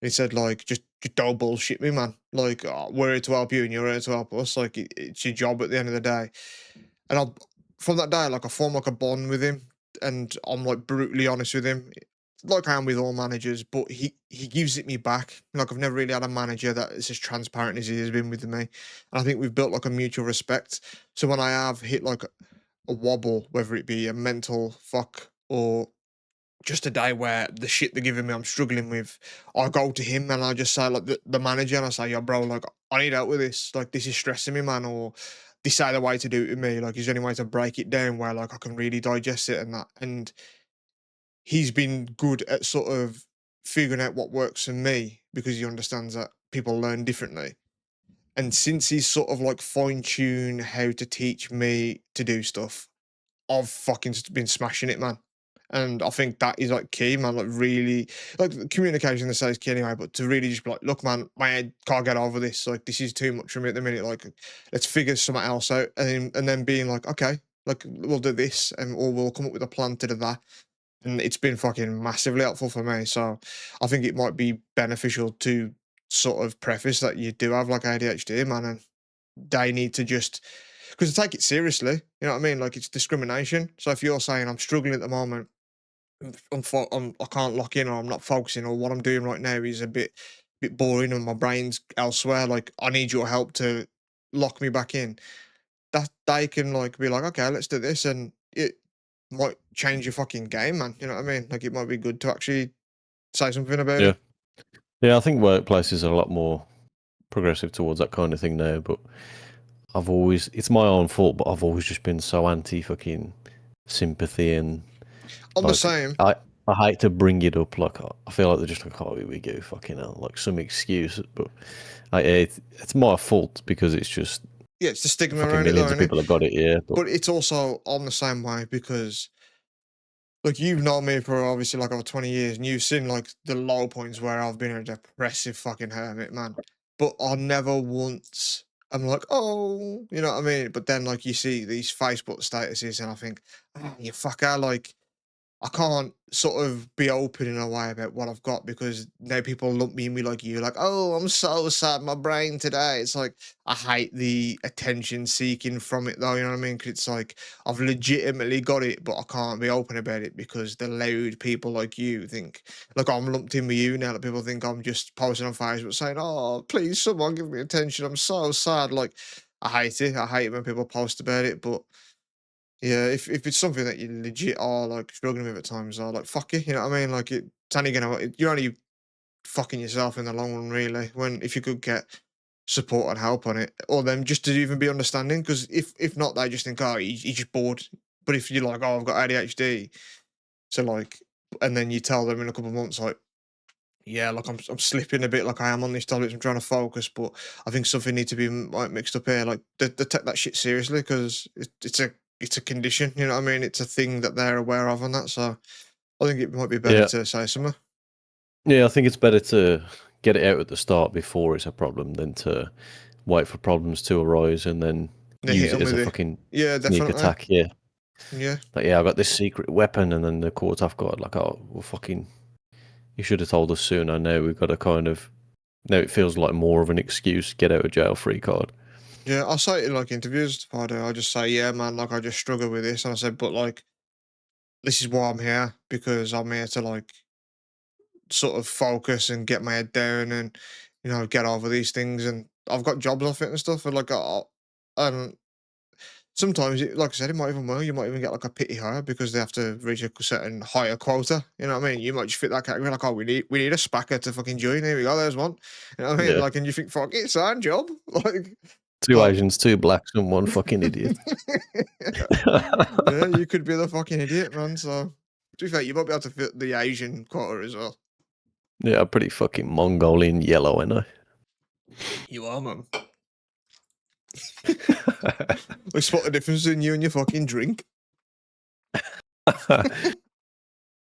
And he said, like, just don't bullshit me, man. Like, we're here to help you and you're here to help us. Like, it's your job at the end of the day. And from that day, like, I formed like a bond with him, and I'm like brutally honest with him, like I am with all managers. But he gives it me back. Like I've never really had a manager that is as transparent as he has been with me, and I think we've built like a mutual respect. So when I have hit like a wobble, whether it be a mental fuck or just a day where the shit they're giving me I'm struggling with, I go to him and I just say like the manager and I say, yo, bro, like I need help with this. Like this is stressing me, man, or this ain't the way to do it with me. Like, is there any way to break it down where like I can really digest it and that? And he's been good at sort of figuring out what works for me because he understands that people learn differently. And since he's sort of like fine tuned how to teach me to do stuff, I've fucking been smashing it, man. And I think that is like key, man. Like really, like communication. They say is key anyway, but to really just be like, look, man, my head can't get over this. Like this is too much for me at the minute. Like, let's figure something else out, and then being like, okay, like we'll do this, and or we'll come up with a plan to do that. And it's been fucking massively helpful for me. So I think it might be beneficial to sort of preface that you do have like ADHD, man, and they need to just because they take it seriously. You know what I mean? Like it's discrimination. So if you're saying I'm struggling at the moment, I can't lock in, or I'm not focusing, or what I'm doing right now is a bit boring, and my brain's elsewhere. Like I need your help to lock me back in. That they can like be like, okay, let's do this, and it might change your fucking game, man. You know what I mean? Like it might be good to actually say something about Yeah. it. Yeah, I think workplaces are a lot more progressive towards that kind of thing now, but it's my own fault, but I've always just been so anti fucking sympathy and On the like same, I hate to bring it up. Like I feel like they're just like, oh, here we go, fucking hell, like some excuse. But it's my fault because it's just yeah, it's the stigma fucking around it, though, millions of isn't it? people have got it. Yeah, but But it's also on the same way because like you've known me for obviously like over 20 years and you've seen like the low points where I've been a depressive fucking hermit, man. But I never once I'm like, oh, you know what I mean? But then like you see these Facebook statuses and I think, oh, you fucker, like I can't sort of be open in a way about what I've got because now people lump me in with like you, like, oh, I'm so sad, my brain today. It's like I hate the attention seeking from it though, you know what I mean? 'Cause it's like I've legitimately got it, but I can't be open about it because the loud people like you think like I'm lumped in with you now that people think I'm just posting on Facebook saying, oh, please someone give me attention. I'm so sad. Like I hate it. I hate it when people post about it, but yeah, if it's something that you legit are like struggling with at times, are like fuck it, you know what I mean? Like it's only you're only fucking yourself in the long run, really. When if you could get support and help on it, or them just to even be understanding, because if not, they just think, oh, he's just bored. But if you're like, oh, I've got ADHD, so like, and then you tell them in a couple of months, like, yeah, like I'm slipping a bit, like I am on these tablets, I'm trying to focus, but I think something needs to be like mixed up here. Like they take that shit seriously because it's a condition, you know what I mean? It's a thing that they're aware of and that. So I think it might be better yeah, to say something. yeah. I think it's better to get it out at the start before it's a problem than to wait for problems to arise and then They hit use it him as with a it. fucking Yeah, sneak definitely. attack. Yeah. Yeah. Like, yeah, I got this secret weapon, and then the caught off guard. Like, oh, well, fucking, you should have told us sooner. Now we've got to kind of, now it feels like more of an excuse, get out of jail free card. Yeah, I say it in like interviews. I just say, yeah, man, like I just struggle with this. And I said, but like, this is why I'm here because I'm here to like sort of focus and get my head down and, get over these things. And I've got jobs off it and stuff. And like, and sometimes, like I said, it might even work. You might even get like a pity hire because they have to reach a certain higher quota. You know what I mean? You might just fit that category. Like, oh, we need a spacker to fucking join. Here we go. There's one. You know what I mean? Yeah. Like, and you think, fuck it, it's our job. Like, Two but Asians, two blacks, and one fucking idiot. yeah, you could be the fucking idiot, man. So, to be fair, you might be able to fit the Asian quota as well. Yeah, I'm pretty fucking Mongolian yellow, I know. You are, man. I spot the difference between you and your fucking drink.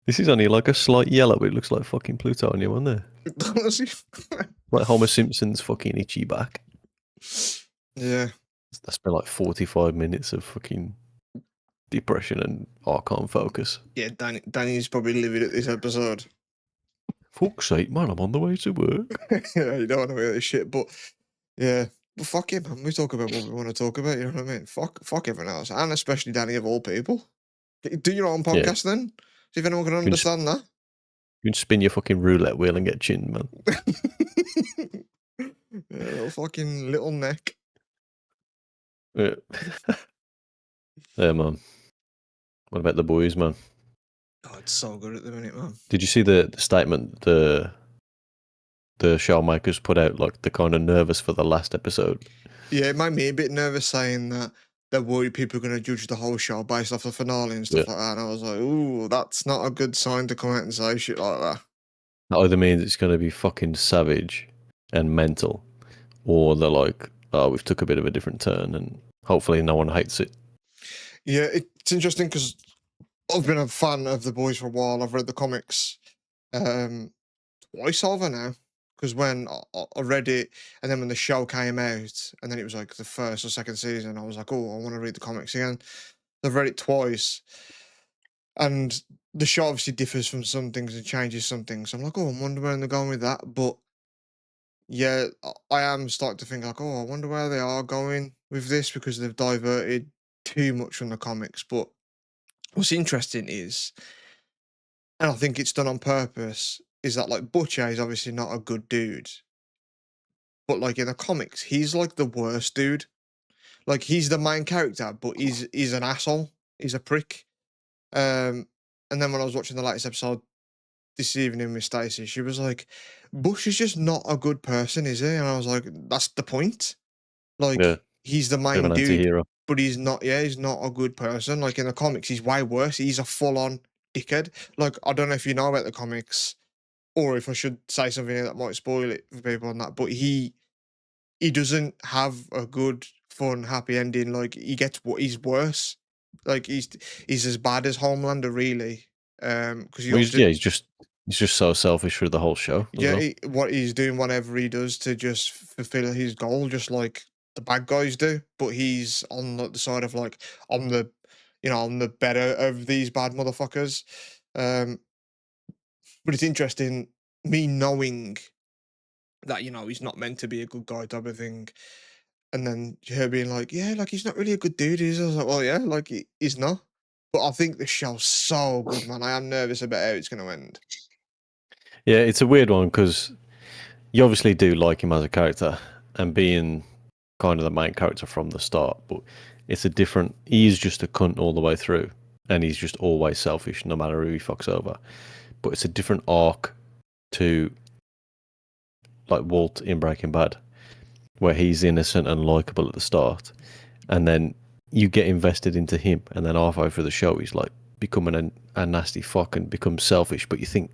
This is only like a slight yellow, but it looks like fucking plutonium on there. Honestly. Like Homer Simpson's fucking itchy back. Yeah. That's been like 45 minutes of fucking depression and I can't focus. Yeah, Danny's probably livid at this episode. Fuck's sake, man, I'm on the way to work. Yeah, you don't want to hear this shit, but yeah. But fuck it, man. We talk about what we want to talk about, you know what I mean? Fuck everyone else. And especially Danny of all people. Do your own Yeah. podcast then. See if anyone can You can understand that. You can spin your fucking roulette wheel and get chinned, man. Yeah, little fucking little neck. Yeah. Yeah, man. What about the boys, man? Oh, it's so good at the minute, man. Did you see the statement the show makers put out? Like, they're kind of nervous for the last episode. Yeah, it made me a bit nervous saying that they're worried people are going to judge the whole show based off the finale and stuff like that. And I was like, ooh, that's not a good sign to come out and say shit like that. That either means it's going to be fucking savage and mental, or they're like, oh, we've took a bit of a different turn, and hopefully no one hates it. Yeah, it's interesting because I've been a fan of The Boys for a while. I've read the comics twice over now. Because when I read it, and then when the show came out, and then it was like the first or second season, I was like, oh, I want to read the comics again. I've read it twice, and the show obviously differs from some things and changes some things. I'm like, oh, I wonder where they're going with that. But yeah, I am starting to think like, oh, I wonder where they are going with this because they've diverted too much from the comics. But what's interesting is, and I think it's done on purpose, is that like Butcher is obviously not a good dude. But like in the comics, he's like the worst dude. Like he's the main character, but he's an asshole. He's a prick. And then when I was watching the latest episode this evening with Stacey, she was like, Bush is just not a good person, is he? And I was like, that's the point. Like, Yeah, he's the bit of main an dude, anti-hero. but he's not a good person. Like in the comics, he's way worse. He's a full-on dickhead. Like, I don't know if you know about the comics, or if I should say something that might spoil it for people on that, but he doesn't have a good, fun, happy ending. Like he's worse. Like he's as bad as Homelander, really. Because you Well, have to, he's just so selfish through the whole show. As well. what he's doing, whatever he does to just fulfill his goal, just like the bad guys do. But he's on the side of like, I'm the, I'm the better of these bad motherfuckers. But it's interesting me knowing that he's not meant to be a good guy type of thing. And then her being like, yeah, like he's not really a good dude, is he? I was like, well, yeah, like he's not. But I think the show's so good, man. I am nervous about how it's going to end. Yeah, it's a weird one because you obviously do like him as a character and being kind of the main character from the start, but it's a different. He's just a cunt all the way through, and he's just always selfish, no matter who he fucks over. But it's a different arc to like Walt in Breaking Bad, where he's innocent and likable at the start, and then you get invested into him, and then halfway through the show, he's like becoming a nasty fuck and becomes selfish. But you think,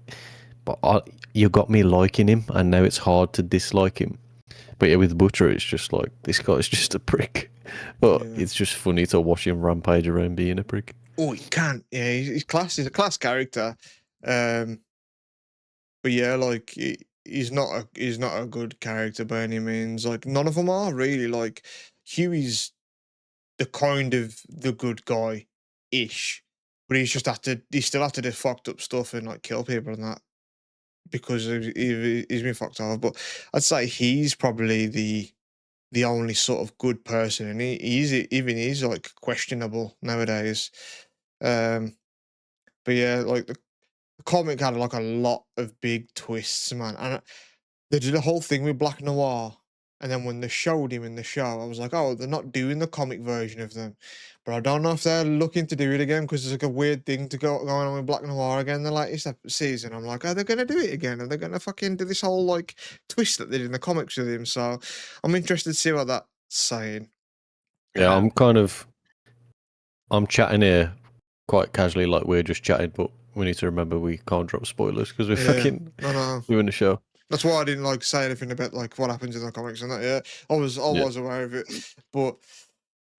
but you got me liking him, and now it's hard to dislike him. But yeah, with Butcher, it's just like this guy's just a prick. But it's just funny to watch him rampage around being a prick. Oh, he can't. Yeah, he's class. He's a class character. But yeah, like he's not a good character by any means. Like none of them are really. Like Huey's the kind of the good guy ish, but he still had to do fucked up stuff and like kill people and that because he's been fucked over. But I'd say he's probably the only sort of good person, and he's like questionable nowadays. Um, but yeah, like the comic had like a lot of big twists, man, and they did a whole thing with Black Noir, and then when they showed him in the show, I was like, oh, they're not doing the comic version of them, but I don't know if they're looking to do it again because there's like a weird thing to go going on with Black Noir again the latest season. I'm like, are they going to do it again? Are they going to fucking do this whole like twist that they did in the comics with him? So I'm interested to see what that's saying. Yeah, Um, I'm chatting here quite casually, like we're just chatting, but we need to remember we can't drop spoilers because we're yeah, fucking no. doing the show. That's why I didn't like say anything about like what happens in the comics and that. Yeah, I Yeah, was aware of it, but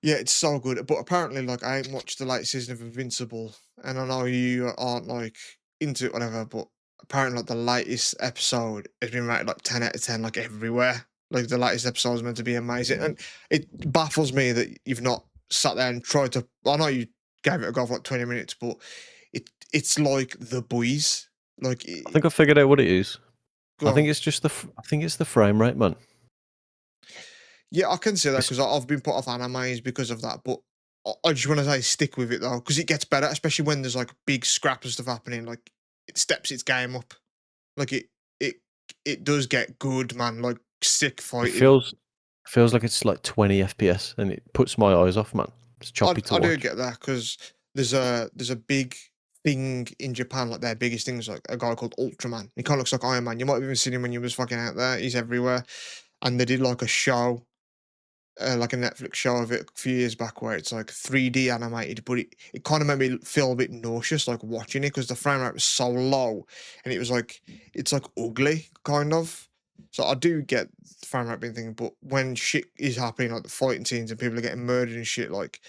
yeah, it's so good. But apparently, like I ain't watched the latest season of Invincible, and I know you aren't like into it, whatever. But apparently, like the latest episode has been rated like 10 out of 10, like everywhere. Like the latest episode is meant to be amazing, and it baffles me that you've not sat there and tried to. I know you gave it a go for like 20 minutes, but it's like The Boys. Like, I think I figured out what it is. go I think on. it's just I think it's the frame rate, man. Yeah, I can see that It's, because I've been put off animes because of that. But I just want to say stick with it though, because it gets better, especially when there's like big scraps and stuff happening. Like it steps its game up. Like it it does get good, man. Like sick it fighting. feels like it's like 20 FPS, and it puts my eyes off, man. It's choppy to I do watch. get that because there's a big thing in Japan, like their biggest thing is like a guy called Ultraman. He kind of looks like Iron Man. You might have even seen him when you was fucking out there. He's everywhere. And they did like a show like a Netflix show of it a few years back where it's like 3D animated, but it kind of made me feel a bit nauseous like watching it because the frame rate was so low and it was like it's like ugly kind of. So I do get the frame rate being thing, but when shit is happening like the fighting scenes and people are getting murdered and shit, like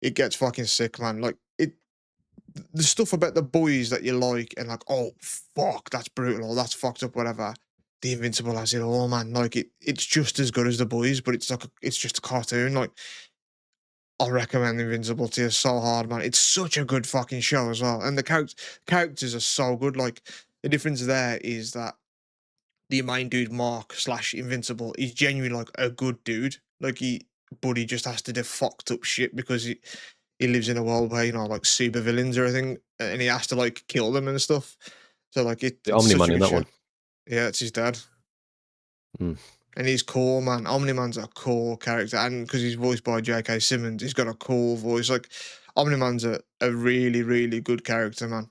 it gets fucking sick, man. Like the stuff about the boys that you like and like, oh fuck, that's brutal, or that's fucked up, whatever. The Invincible has it all, man. Like it's just as good as the boys, but it's like it's just a cartoon. Like I recommend Invincible to you so hard, man. It's such a good fucking show as well, and the characters are so good. Like the difference there is that the main dude, Mark slash Invincible, is genuinely like a good dude. Like but he just has to do fucked up shit because he lives in a world where like super villains or anything, and he has to like kill them and stuff. So like The it's Omni such Man a in good that show. one. Yeah, it's his dad, Mm. and he's cool, man. Omni Man's a cool character, and because he's voiced by J.K. Simmons, he's got a cool voice. Like Omni Man's a really really good character, man.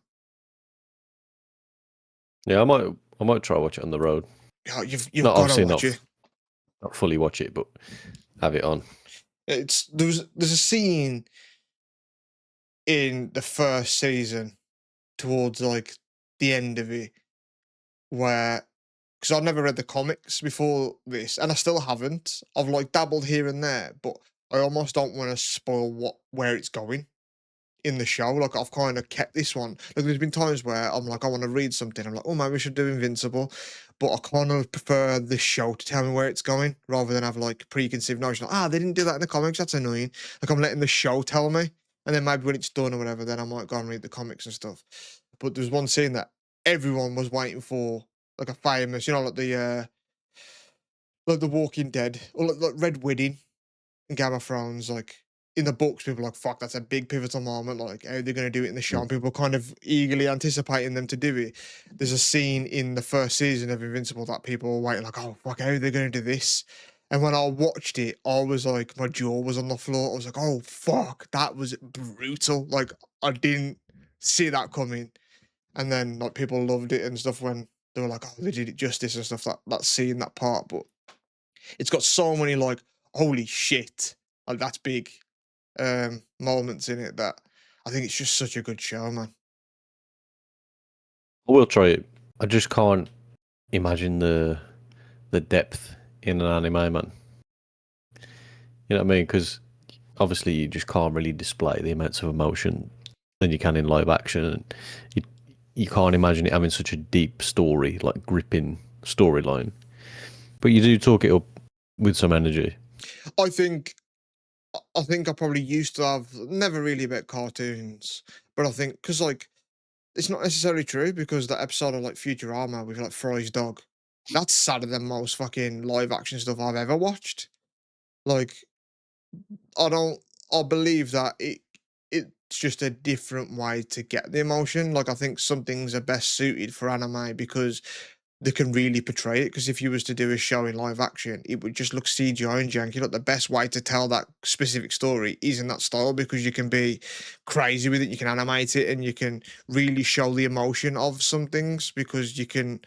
Yeah, I might try watch it on the road. Yeah, you've Not got to obviously watch it. not fully watch it, but have it on. It's there's a scene in the first season towards like the end of it where because I've never read the comics before this and I still haven't. I've like dabbled here and there, but I almost don't want to spoil where it's going in the show. Like I've kind of kept this one. Like there's been times where I'm like, I want to read something. I'm like, oh, maybe we should do Invincible, but I kind of prefer the show to tell me where it's going rather than have like preconceived notion. Like, they didn't do that in the comics. That's annoying. Like I'm letting the show tell me, and then maybe when it's done or whatever, then I might go and read the comics and stuff. But there's one scene that everyone was waiting for, like a famous, like the Walking Dead or like Red Wedding in Game of Thrones, like in the books, people are like, fuck, that's a big pivotal moment. Like, how are they going to do it in the show? Mm. And people are kind of eagerly anticipating them to do it. There's a scene in the first season of Invincible that people were waiting, like, oh, fuck, how are they going to do this? And when I watched it, I was like, my jaw was on the floor. I was like, oh, fuck, that was brutal. Like, I didn't see that coming. And then, like, people loved it and stuff when they were like, oh, they did it justice and stuff, that scene, that part. But it's got so many, like, holy shit, like, that's big moments in it that I think it's just such a good show, man. I will try it. I just can't imagine the depth in an anime, man. You know what I mean? Because obviously you just can't really display the amounts of emotion than you can in live action, and you can't imagine it having such a deep story, like gripping storyline, but you do talk it up with some energy. I think I probably used to have never really about cartoons, but I think because like it's not necessarily true because that episode of like Futurama with like Fry's dog, that's sadder than most fucking live action stuff I've ever watched. Like I don't I believe that it's just a different way to get the emotion. Like I think some things are best suited for anime because they can really portray it. Because if you was to do a show in live action, it would just look CGI and janky. Like the best way to tell that specific story is in that style because you can be crazy with it, you can animate it, and you can really show the emotion of some things because you can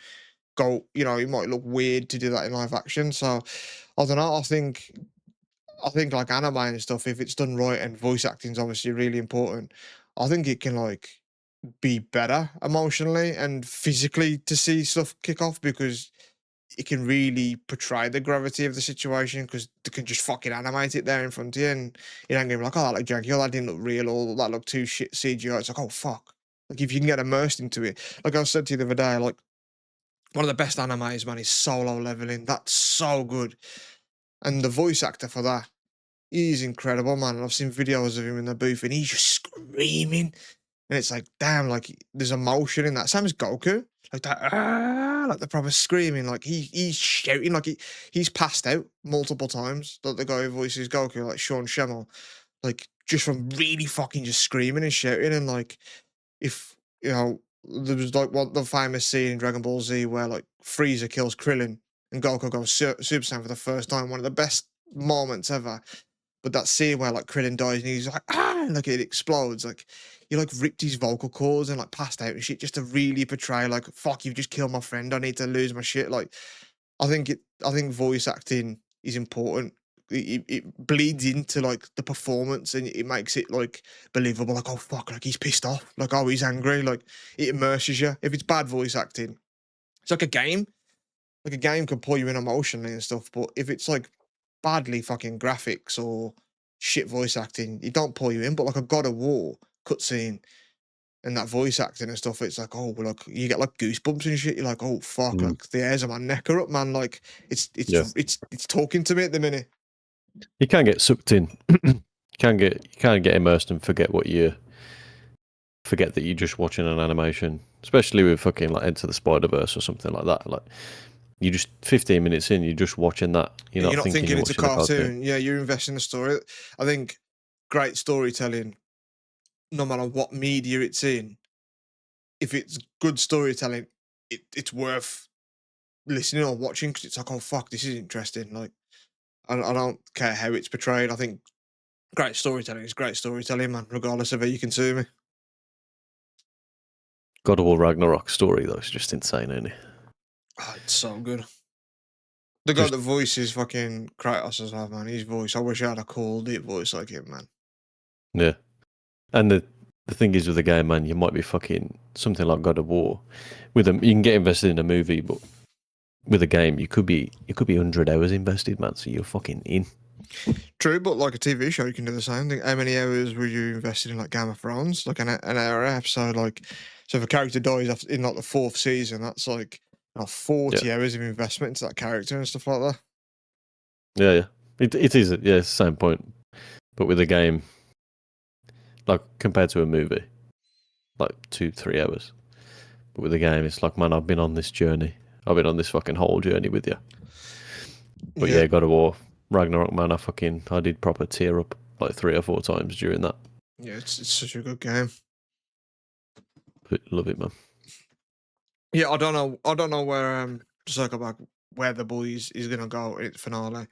go, it might look weird to do that in live action. So I don't know. I think like anime and stuff, if it's done right and voice acting is obviously really important, I think it can like be better emotionally and physically to see stuff kick off because it can really portray the gravity of the situation because they can just fucking animate it there in front of you and it ain't gonna be like, oh, that looked janky, oh, that didn't look real, or that looked too shit CGI. It's like, oh, fuck. Like, if you can get immersed into it, like I said to you the other day, like, one of the best animes, man, is Solo Leveling. That's so good. And the voice actor for that, he's incredible, man. And I've seen videos of him in the booth and he's just screaming. And it's like, damn, like there's emotion in that. Same as Goku, like that, like the proper screaming, like he's shouting, like he's passed out multiple times. Like the guy who voices Goku, like Sean Schemmel, like just from really fucking just screaming and shouting. And like if there was like one the famous scene in Dragon Ball Z where like Frieza kills Krillin and Goku goes Super Saiyan for the first time, one of the best moments ever. But that scene where like Krillin dies and he's like, and like it explodes, like he like ripped his vocal cords and like passed out and shit just to really portray like, fuck, you've just killed my friend. I need to lose my shit. Like, I think voice acting is important. It bleeds into like the performance and it makes it like believable. Like, oh fuck, like he's pissed off. Like, oh, he's angry. Like, it immerses you. If it's bad voice acting, it's like a game. Like a game can pull you in emotionally and stuff, but if it's like badly fucking graphics or shit voice acting, it don't pull you in. But like a God of War cutscene and that voice acting and stuff, it's like, oh, well, like you get like goosebumps and shit. You're like, oh fuck, Mm. like the hairs on my neck are up, man. Like Yeah, it's talking to me at the minute. you can get sucked in. You can get immersed and forget that you're just watching an animation, especially with fucking like Enter the Spider Verse or something like that. Like you just 15 minutes in, you're just watching that. You're Yeah, not you're not thinking thinking you're it's a watching a cartoon. cartoon. Yeah, you're investing in the story. I think great storytelling, no matter what media it's in, if it's good storytelling, it's worth listening or watching because it's like, oh fuck, this is interesting. Like, I don't care how it's portrayed. I think great storytelling is great storytelling, man, regardless of how you consume it. God of War Ragnarok story though is just insane, isn't it? Oh, it's so good. The guy Just that voices fucking Kratos as well, man. His voice. I wish I had a cool deep voice like him, man. yeah. And the thing is with the game, man, you might be fucking something like God of War. With them, you can get invested in a movie, but with a game, you could be 100 hours invested, man. So you're fucking in. True, but like a TV show, you can do the same thing. How many hours were you invested in like Game of Thrones? Like an hour episode, like so if a character dies in like the fourth season, that's like Yeah, 40 hours of investment into that character and stuff like that. yeah, yeah. It is, yeah, it's the same point. But with a game, like compared to a movie, like 2-3 hours. But with a game, it's like, man, I've been on this journey. I've been on this fucking whole journey with you. But Yeah, yeah, God of War, Ragnarok, man, I did proper tear up like 3 or 4 times during that. yeah, it's such a good game. But love it, man. Yeah, I don't know where to circle back where the boys is gonna go in its finale.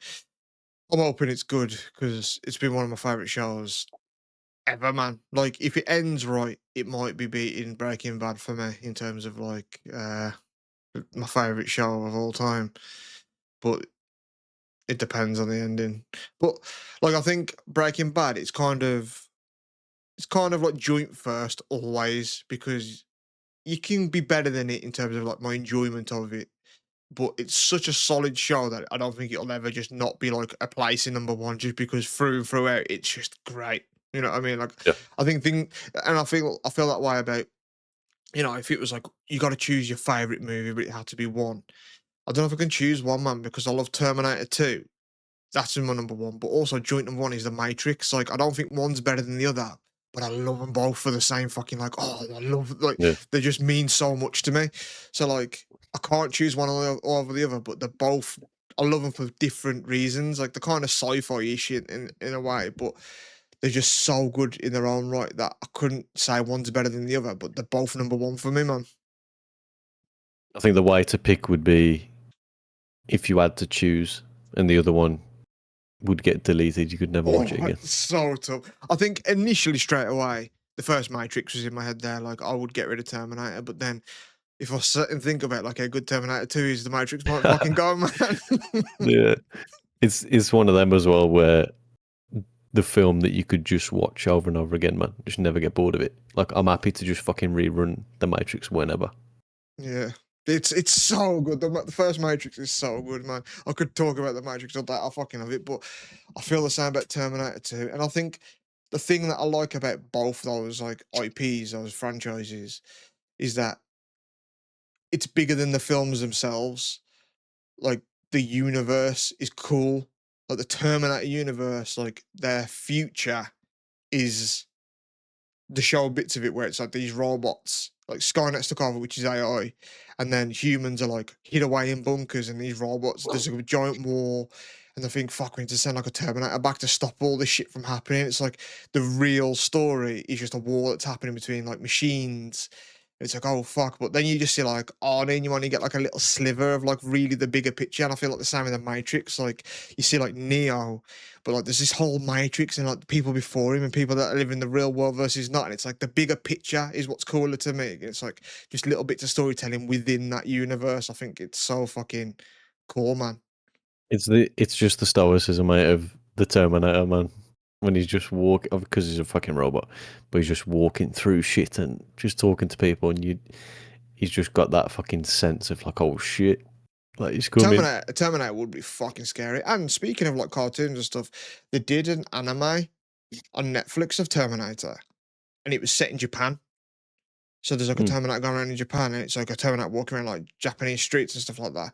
I'm hoping it's good because it's been one of my favorite shows ever, man. Like, if it ends right, it might be beating Breaking Bad for me in terms of like my favorite show of all time. But it depends on the ending. But like, I think Breaking Bad, it's kind of like joint first always because you can be better than it in terms of like my enjoyment of it. But it's such a solid show that I don't think it'll ever just not be like a place in number one just because through and throughout it's just great. You know what I mean? Like Yeah. I and I feel that way about if it was like you got to choose your favorite movie, but it had to be one. I don't know if I can choose one, man, because I love Terminator 2. That's my number one. But also, joint number one is The Matrix. Like, I don't think one's better than the other, but I love them both for the same fucking, like, oh, I love, like, Yeah. they just mean so much to me. So, like, I can't choose one over the other, but they're both, I love them for different reasons. Like, they're kind of sci fi ish in a way, but they're just so good in their own right that I couldn't say one's better than the other, but they're both number one for me, man. I think the way to pick would be if you had to choose, and the other one would get deleted. You could never watch it Oh, again. it's so tough. I think initially straight away, the first Matrix was in my head there. Like, I would get rid of Terminator, but then if I sit and think about like a good Terminator 2 is the Matrix might fucking go, man. Yeah, it's one of them as well where the film that you could just watch over and over again, man. Just never get bored of it. Like I'm happy to just fucking rerun The Matrix whenever. Yeah. It's so good. The first Matrix is so good, man. I could talk about the Matrix all day. I fucking love it, but I feel the same about Terminator 2. And I think the thing that I like about both those like IPs, those franchises, is that it's bigger than the films themselves. Like the universe is cool. Like the Terminator universe, like their future is the show bits of it where it's like these robots, like Skynet's took over, which is AI, and then humans are like hid away in bunkers, and these robots, there's a giant war, and they think, fuck, we need to send like a Terminator back to stop all this shit from happening. It's like the real story is just a war that's happening between like machines. It's like, oh fuck. But then you just see like, oh, then you only get like a little sliver of like really the bigger picture. And I feel like the same in the Matrix. Like you see like Neo, but like there's this whole Matrix and like the people before him and people that live in the real world versus not. And it's like the bigger picture is what's cooler to me. It's like just little bits of storytelling within that universe. I think it's so fucking cool, man. It's just the stoicism, mate, of the Terminator, man. When he's just walking, because he's a fucking robot, but he's just walking through shit and just talking to people, and he's just got that fucking sense of like, oh shit, like he's coming. Terminator would be fucking scary. And speaking of like cartoons and stuff, they did an anime on Netflix of Terminator, and it was set in Japan. So there's like a Mm. Terminator going around in Japan, and it's like a Terminator walking around like Japanese streets and stuff like that.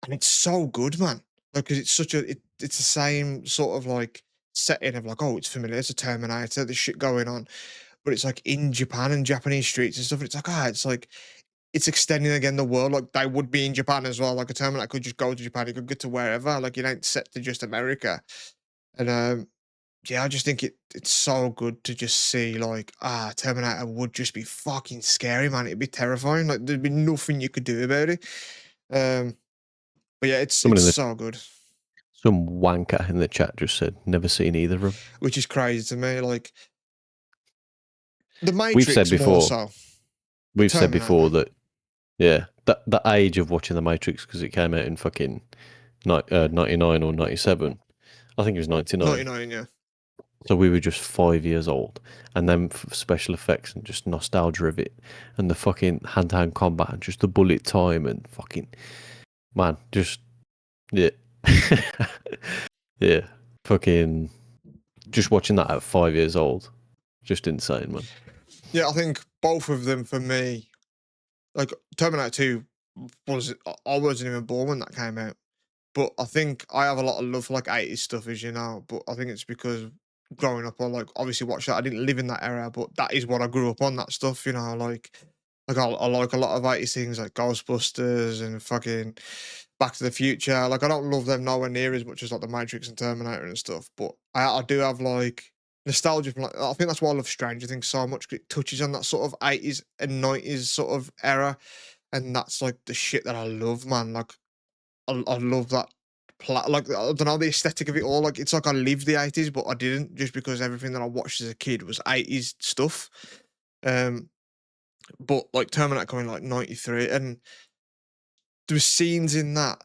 And it's so good, man. Like, because it's such it's the same sort of like setting of like, oh, it's familiar, it's a Terminator, there's shit going on, but it's like in Japan and Japanese streets and stuff. And it's like, it's like it's extending again the world. Like they would be in Japan as well. Like a Terminator could just go to Japan, it could go to wherever. Like it ain't set to just America. And yeah, I just think it's so good to just see like Terminator would just be fucking scary, man. It'd be terrifying. Like there'd be nothing you could do about it. Um, but yeah, Someone it's in the so good, some wanker in the chat just said never seen either of them. which is crazy to me. Like the We've said Matrix more before. so, but We've said before Terminator, that yeah, that the age of watching the Matrix because it came out in fucking 99 or 97. I think it was 99. 99, yeah. So we were just 5 years old, and then special effects and just nostalgia of it, and the fucking hand-to-hand combat and just the bullet time and fucking man, just yeah, yeah, fucking just watching that at 5 years old, just insane, man. Yeah, I think both of them for me, like Terminator 2 was I wasn't even born when that came out. But I think I have a lot of love for like 80s stuff, as you know. But I think it's because growing up, I like obviously watched that. I didn't live in that era, but that is what I grew up on. That stuff, you know, like I like a lot of 80s things like Ghostbusters and fucking Back to the Future. Like I don't love them nowhere near as much as like the Matrix and Terminator and stuff. But I do have like nostalgia from like I think that's why I love Stranger Things so much. 'Cause it touches on that sort of 80s and 90s sort of era, and that's like the shit that I love, man. Like I love that like I don't know the aesthetic of it all. Like it's like I lived the 80s, but I didn't just because everything that I watched as a kid was 80s stuff. Um, but like Terminator coming like 93, and there was scenes in that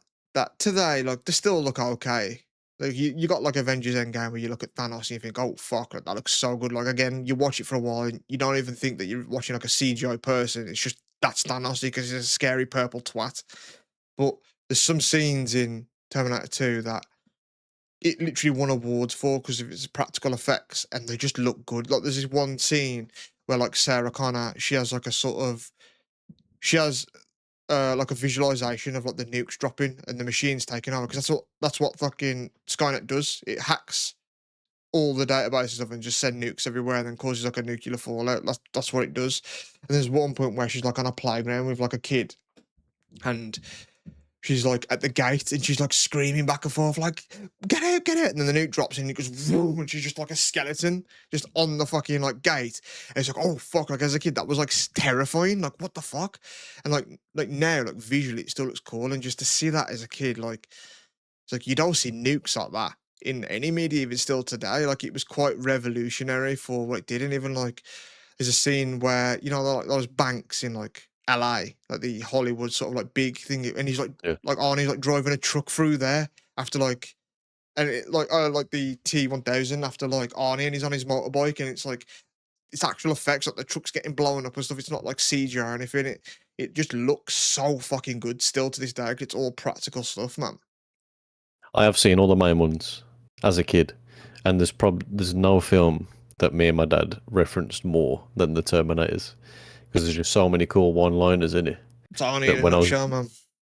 today, like they still look okay. Like you got like Avengers Endgame where you look at Thanos and you think, oh fuck, like, that looks so good. Like again, you watch it for a while and you don't even think that you're watching like a CGI person. It's just that's Thanos because he's a scary purple twat. But there's some scenes in Terminator 2 that it literally won awards for because of its practical effects and they just look good. Like there's this one scene where like Sarah Connor, she has like a sort of she has like a visualization of like the nukes dropping and the machines taking over, because that's what fucking Skynet does. It hacks all the databases of and just send nukes everywhere and then causes like a nuclear fallout. That's what it does. And there's one point where she's like on a playground with like a kid, and she's like at the gate and she's like screaming back and forth, like, get out, get out. And then the nuke drops in and it goes vroom, and she's just like a skeleton just on the fucking like gate. And it's like, oh fuck, like as a kid, that was like terrifying. Like, what the fuck? And like now, like visually it still looks cool. And just to see that as a kid, like it's like you don't see nukes like that in any media even still today. Like it was quite revolutionary for what it did. And even like there's a scene where like those banks in like LA, like the Hollywood sort of like big thing, and he's Yeah. like Arnie's like driving a truck through there after like, and it, like the T1000 after like Arnie, and he's on his motorbike, and it's like it's actual effects, like the truck's getting blown up and stuff. It's not like CGI or anything. It just looks so fucking good still to this day. Like, it's all practical stuff, man. I have seen all the main ones as a kid, and there's no film that me and my dad referenced more than the Terminators, because there's just so many cool one-liners in it It's Arnie that in a nutshell, man.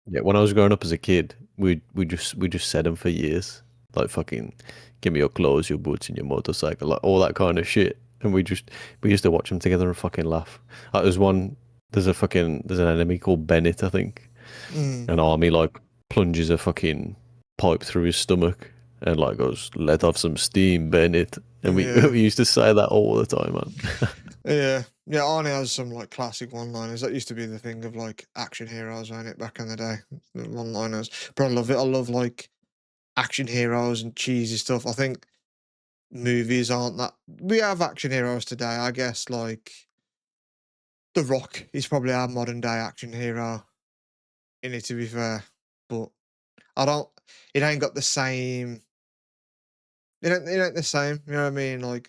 when I was growing up as a kid, we just said them for years, like fucking give me your clothes, your boots, and your motorcycle, like all that kind of shit, and we used to watch them together and fucking laugh. Like there's an enemy called Bennett, I think, Mm, an army like plunges a fucking pipe through his stomach and like goes, "Let off some steam, Bennett." And we yeah. we used to say that all the time, man. Yeah, yeah. Arnie has some like classic one-liners. That used to be the thing of like action heroes, wasn't it, back in the day? The one-liners, but I love it. I love like action heroes and cheesy stuff. I think movies aren't that. We have action heroes today, I guess. Like The Rock is probably our modern day action hero. In it, to be fair, but I don't. It ain't got the same. It ain't the same. You know what I mean? Like,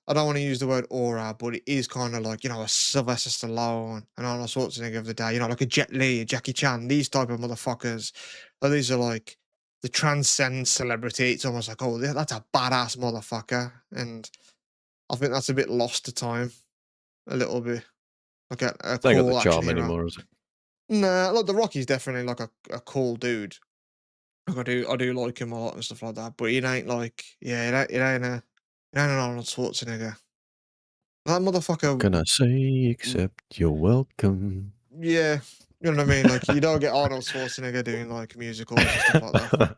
I don't want to use the word aura, but it is kind of like, a Sylvester Stallone and Arnold Schwarzenegger of the day. Like a Jet Li, a Jackie Chan, these type of motherfuckers. These are like the transcend celebrity. It's almost like, oh, that's a badass motherfucker, and I think that's a bit lost to time, a little bit. Like a They ain't got the cool action charm hero. anymore, is it? Nah, look, The Rocky's definitely like a cool dude. Like I do like him a lot and stuff like that, but it ain't like, yeah, it ain't an Arnold Schwarzenegger. That What motherfucker, can I say mm, except you're welcome? yeah, you know what I mean. Like you don't get Arnold Schwarzenegger doing like musicals and stuff like that.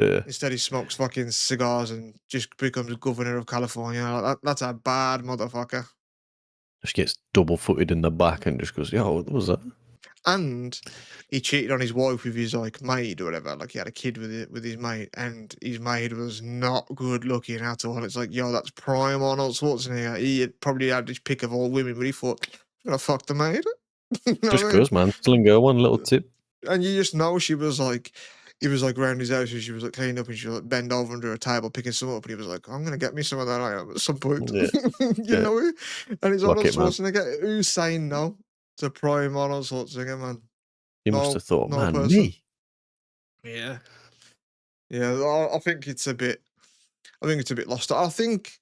Yeah, Instead, he smokes fucking cigars and just becomes governor of California. Like, that's a bad motherfucker. just gets double footed in the back and just goes, "Yo, what was that?" And he cheated on his wife with his like maid or whatever. Like he had a kid with his mate, and his maid was not good looking at all. And it's like, yo, that's prime Arnold Schwarzenegger. He had probably had his pick of all women, but he thought, I'm gonna fuck the maid. You know Just what I mean? cause, man. Slinger, one little tip. And you just know she was like, he was like round his house and she was like cleaning up and she was like bend over under a table picking some up, and he was like, I'm gonna get me some of that I am at some point. Yeah, You yeah. know it? And it's Fuck Arnold it, man. Schwarzenegger. Who's saying no to prime Arnold Schwarzenegger, man? He must No, have thought, no man, person. me. Yeah. Yeah, I think it's a bit. I think it's a bit lost. I think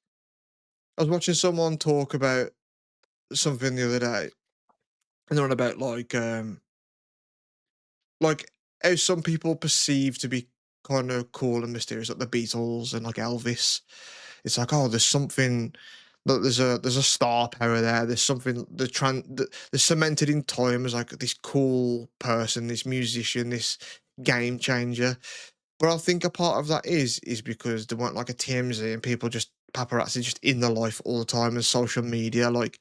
I was watching someone talk about something the other day, and they're on about like how some people perceive to be kind of cool and mysterious, like the Beatles and like Elvis. It's like, oh, there's something. Look, there's a star power there. There's something the cemented in time as like this cool person, this musician, this game changer. But I think a part of that is because they weren't like a TMZ and people just paparazzi just in their life all the time and social media. Like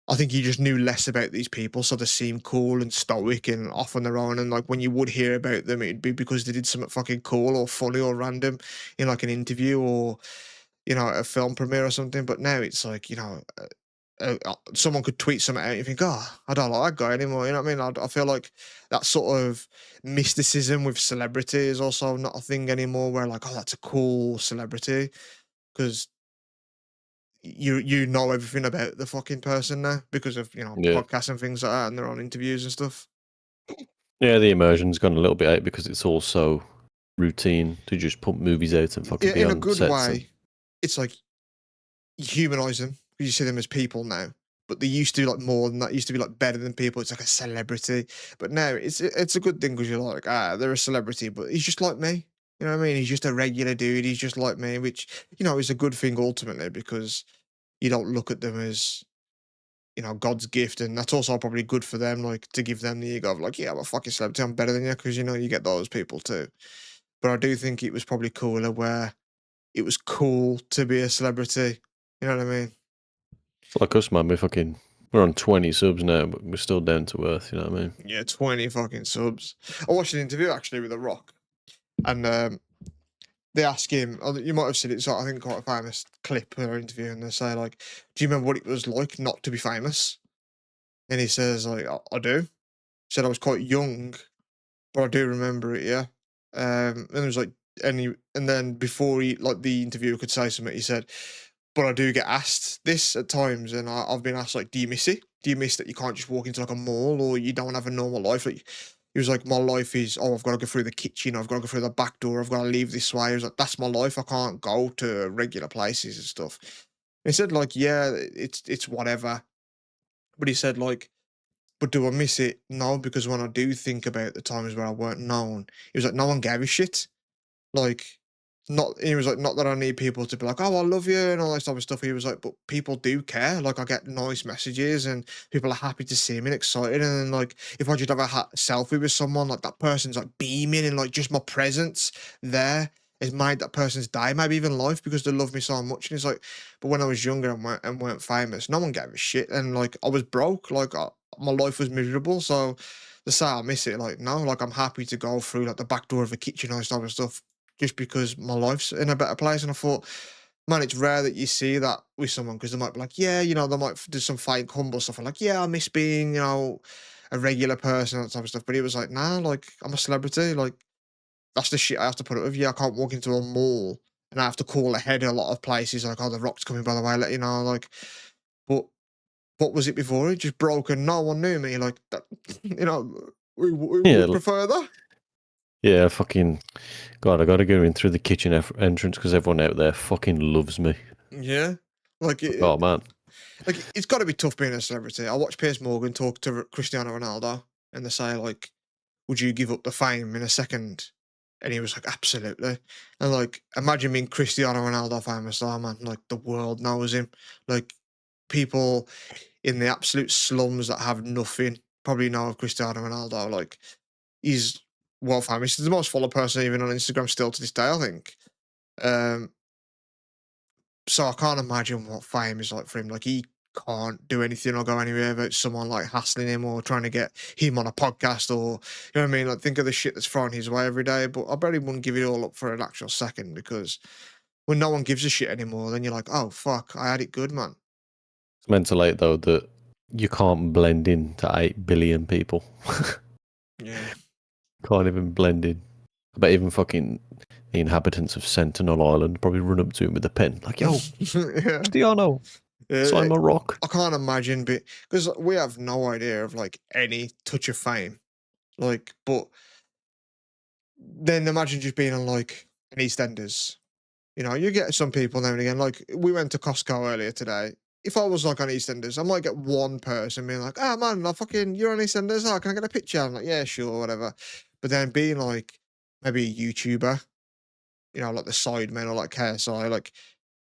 I think you just knew less about these people, so they seemed cool and stoic and off on their own. And like when you would hear about them, it'd be because they did something fucking cool or funny or random in like an interview or a film premiere or something. But now it's like someone could tweet something out and you think, oh, I don't like that guy anymore. You know what I mean? I feel like that sort of mysticism with celebrity is also not a thing anymore. Where like, oh, that's a cool celebrity because you know everything about the fucking person now because of Yeah. podcasts and things like that and their own interviews and stuff. Yeah, the immersion's gone a little bit out because it's all so routine to just pump movies out and fucking be In a on good sets and way, it's like you humanize them. You see them as people now. but they used to like more than that. It used to be like better than people. It's like a celebrity, but now it's a good thing because you're like, they're a celebrity, but he's just like me. You know what I mean? He's just a regular dude. He's just like me, which is a good thing ultimately because you don't look at them as God's gift, and that's also probably good for them, like to give them the ego of like, yeah, I'm a fucking celebrity, I'm better than you, because you get those people too. But I do think it was probably cooler where it was cool to be a celebrity. You know what I mean? It's like us, man. We're on 20 subs now, but we're still down to earth. You know what I mean? Yeah, 20 fucking subs. I watched an interview actually with The Rock, and they ask him, you might have seen it, it's I think quite a famous clip or interview, and they say like, do you remember what it was like not to be famous? And he says like, I do. He said I was quite young, but I do remember it, yeah. And it was like, and then before like the interviewer could say something, he said, but I do get asked this at times, and I've been asked like, do you miss it? Do you miss that you can't just walk into like a mall, or you don't have a normal life? Like, he was like, my life is, I've got to go through the kitchen, I've got to go through the back door, I've got to leave this way. He was like, that's my life. I can't go to regular places and stuff. And he said like, yeah, it's whatever. But he said like, but do I miss it? No, because when I do think about the times where I weren't known, it was like no one gave a shit. Like, not he was like, not that I need people to be like, oh, I love you and all that type of stuff. He was like, but people do care. Like, I get nice messages and people are happy to see me and excited. And then like, if I just have a selfie with someone, like that person's like beaming, and like just my presence there has made that person's day, maybe even life, because they love me so much. And it's like, but when I was younger and weren't famous, no one gave a shit. And like, I was broke. Like, my life was miserable. So to say I miss it, like, no, like I'm happy to go through like the back door of a kitchen and all this type of stuff just because my life's in a better place. And I thought, man, it's rare that you see that with someone, because they might be like, yeah, they might do some fake humble stuff and like, yeah, I miss being, a regular person and that type of stuff. But it was like, nah, like I'm a celebrity. Like, that's the shit I have to put up with. Yeah, I can't walk into a mall and I have to call ahead a lot of places like, oh, the Rock's coming, by the way, let you know. Like, but what was it before? It just broke and no one knew me. Like that, we Yeah, would prefer that. yeah. Fucking God, I got to go in through the kitchen entrance because everyone out there fucking loves me. Yeah, like Oh man, like it's got to be tough being a celebrity. I watched Piers Morgan talk to Cristiano Ronaldo, and they say like, "Would you give up the fame in a second?" And he was like, "Absolutely." And like, imagine being Cristiano Ronaldo famous, oh man, like the world knows him. Like, people in the absolute slums that have nothing probably know of Cristiano Ronaldo. Like, he's world famous. He's the most followed person even on Instagram still to this day, I think. Um, so I can't imagine what fame is like for him. Like, he can't do anything or go anywhere without someone like hassling him or trying to get him on a podcast, or you know what I mean. Like, think of the shit that's thrown his way every day. But I bet he wouldn't give it all up for an actual second, because when no one gives a shit anymore, then you're like, oh fuck, I had it good, man. it's meant to late though that you can't blend into 8 billion people. Yeah. Can't even blend in. I bet even fucking the inhabitants of Sentinel Island probably run up to him with a pen, like, "Yo, Yeah. Cristiano, sign Yeah, my rock." I can't imagine, because we have no idea of like any touch of fame. Like, but then imagine just being on like an EastEnders. You get some people now and again. Like, we went to Costco earlier today. If I was like on EastEnders, I might get one person being like, "Ah, man, you're on EastEnders. Oh, can I get a picture?" I'm like, "Yeah, sure, whatever." But then being like maybe a YouTuber, like the Sidemen or like KSI, like,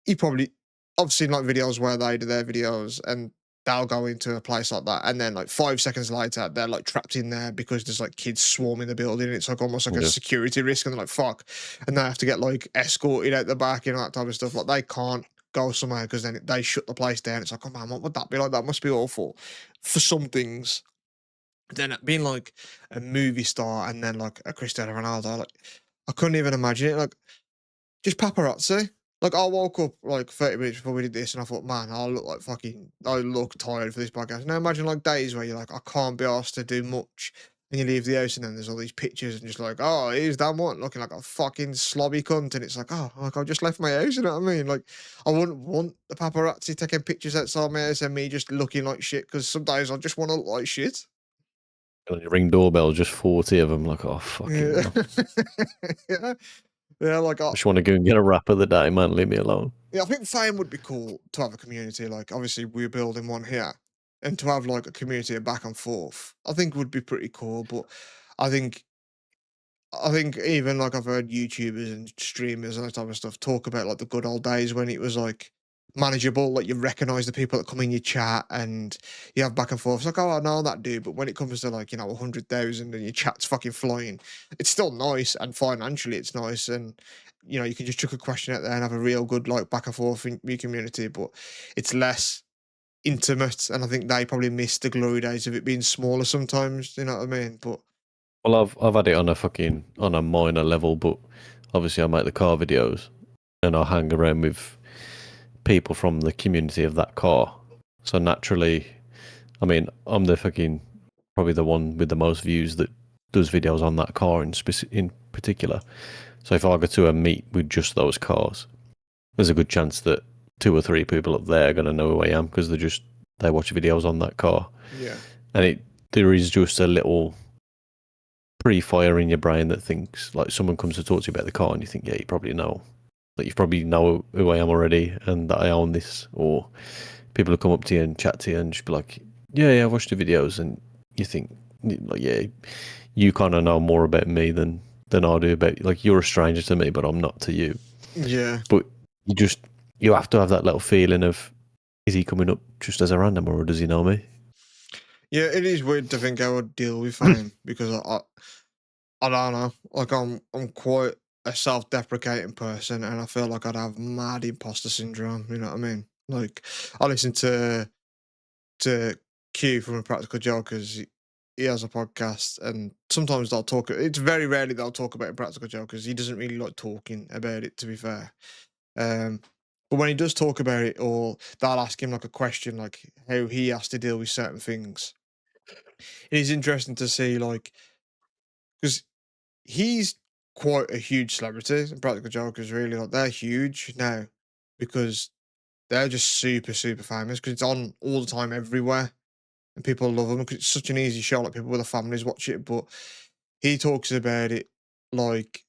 you probably I've seen like videos where they do their videos and they'll go into a place like that, and then like 5 seconds later they're like trapped in there because there's like kids swarming the building. It's like almost like a Yeah. security risk, and they're like, fuck, and they have to get like escorted out the back and that type of stuff. Like, they can't go somewhere because then they shut the place down. It's like, oh man, what would that be like? That must be awful for some things. Then being like a movie star and then like a Cristiano Ronaldo, like, I couldn't even imagine it. Like, just paparazzi. Like, I woke up like 30 minutes before we did this and I thought, man, I look tired for this podcast. Now imagine like days where you're like, I can't be asked to do much. And you leave the house and then there's all these pictures and just like, oh, here's that one looking like a fucking slobby cunt. And it's like, oh, like I just left my house, you know what I mean? Like, I wouldn't want the paparazzi taking pictures outside my house and me just looking like shit, because some days I just want to look like shit. And then you ring doorbell, just 40 of them. Like, oh fucking Yeah. hell. Yeah. Yeah, like, Just want to go and get a wrap of the day, man. Leave me alone. yeah, I think fame would be cool to have a community. Like, obviously, we're building one here. and to have like a community of back and forth, I think would be pretty cool. But I think I think even like I've heard YouTubers and streamers and that type of stuff talk about like the good old days when it was like manageable, like you recognize the people that come in your chat and you have back and forth. It's like, oh, I know that dude, but when it comes to like, 100,000 and your chat's fucking flying, it's still nice and financially it's nice. And, you can just chuck a question out there and have a real good like back and forth in your community, but it's less intimate. And I think they probably miss the glory days of it being smaller sometimes, you know what I mean? But Well, I've had it on a minor level, but obviously I make the car videos and I hang around with people from the community of that car. So naturally, I mean, I'm the fucking probably the one with the most views that does videos on that car in particular. So if I go to a meet with just those cars, there's a good chance that 2 or 3 people up there are going to know who I am because they watch videos on that car, yeah. and there is just a little pre-fire in your brain that thinks like someone comes to talk to you about the car and you think, yeah, you probably know, like you probably know who I am already and that I own this, or people will come up to you and chat to you and just be like, yeah, I've watched the videos, and you think like, yeah, you kind of know more about me than I do about, like, you're a stranger to me, but I'm not to you. Yeah. But you have to have that little feeling of, is he coming up just as a random or does he know me? Yeah, it is weird to think I would deal with fame because I don't know. Like I'm quite a self-deprecating person, and I feel like I'd have mad imposter syndrome. You know what I mean? Like I listen to Q from Impractical Jokers. He has a podcast, and sometimes they'll talk. It's very rarely they'll talk about Impractical Jokers. He doesn't really like talking about it, to be fair. Um, but when he does talk about it, or they'll ask him like a question, like how he has to deal with certain things. It is interesting to see, like, because he's quite a huge celebrity. And Practical Jokers really like they're huge now because they're just super super famous because it's on all the time everywhere and people love them because it's such an easy show. Like people with their families watch it, but he talks about it like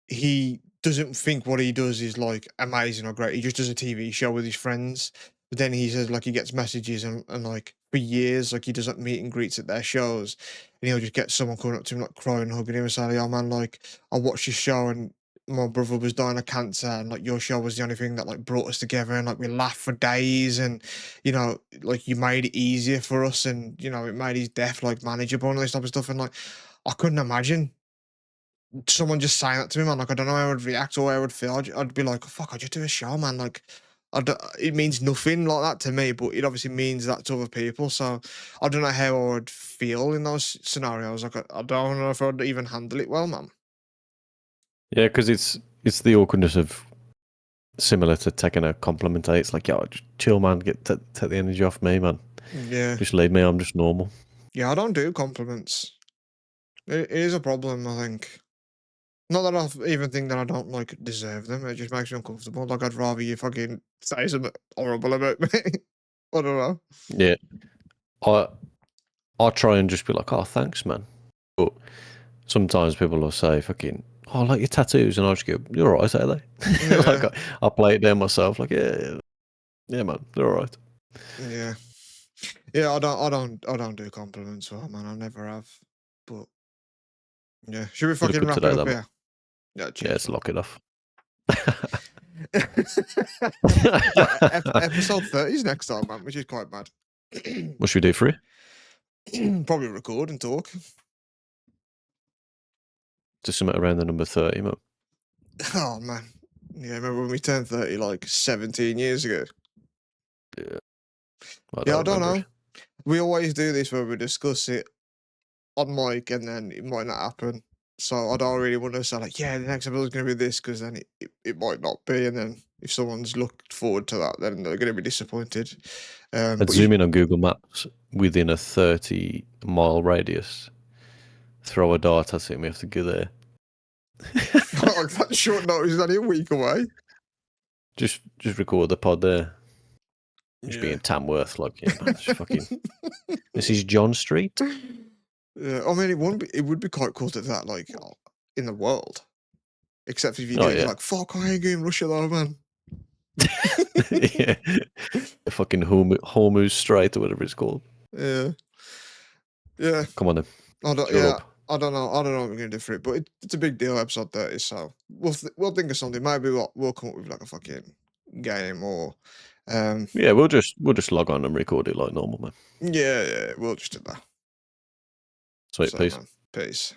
he doesn't think what he does is like amazing or great. He just does a TV show with his friends. But then he says like he gets messages and like for years, like he does like meet and greets at their shows. And he'll just get someone coming up to him like crying, hugging him and saying, "Oh man, like I watched your show and my brother was dying of cancer and like your show was the only thing that like brought us together and like we laughed for days and like you made it easier for us and it made his death like manageable and all this type of stuff." And like I couldn't imagine someone just saying that to me, man. Like, I don't know how I would react or how I would feel. I'd be like, fuck, I just do a show, man. Like, it means nothing like that to me, but it obviously means that to other people. So I don't know how I would feel in those scenarios. Like, I don't know if I'd even handle it well, man. Yeah, because it's the awkwardness of, similar to taking a compliment. It's like, yo, just chill, man. Take the energy off me, man. Yeah. Just leave me. I'm just normal. Yeah, I don't do compliments. It is a problem, I think. Not that I even think that I don't like deserve them. It just makes me uncomfortable. Like I'd rather you fucking say something horrible about me. I don't know. Yeah, I I try and just be like, oh, thanks, man. But sometimes people will say, fucking, oh, I like your tattoos, and I just go, you're alright, are they? Like Yeah. I play it down myself, like, yeah, man, they're alright. Yeah. Yeah, I don't do compliments, well, man. I never have. But yeah, should we You look fucking good wrap it today, up though, man. here? Yeah, Yeah, cheers, let's man. lock it off. Yeah, episode 30 is next time, man, which is quite bad. What should we do for you? Probably record and talk. Just something around the number 30, man. Oh man, yeah. Remember when we turned 30 like 17 years ago? Yeah, I Yeah, I don't don't remember it. know. We always do this where we discuss it on mic and then it might not happen. So I don't really want to say like, yeah, the next episode is going to be this because then it might not be. And then if someone's looked forward to that, then they're going to be disappointed. I'd But you, zoom in on Google Maps within a 30-mile radius. Throw a dart at it, and we have to go there. like that short notice is only a week away. Just record the pod there. Just Yeah. being Tamworth, like, yeah, man, just fucking. This is John Street. Yeah, I mean, it would be quite cool to do that, like, in the world. Except if you Oh do it, you're yeah, like, fuck, I ain't going Russia though, man. yeah. If fucking Hormuz Strait or whatever it's called. Yeah. Yeah. Come on then. I don't. Shut Yeah. up. I don't know. I don't know what we're gonna do for it, but it's a big deal. Episode 30. So we'll think of something. Maybe we'll come up with like a fucking game or Yeah, we'll just log on and record it like normal, man. yeah, we'll just do that. Sweet, So peace. man, peace.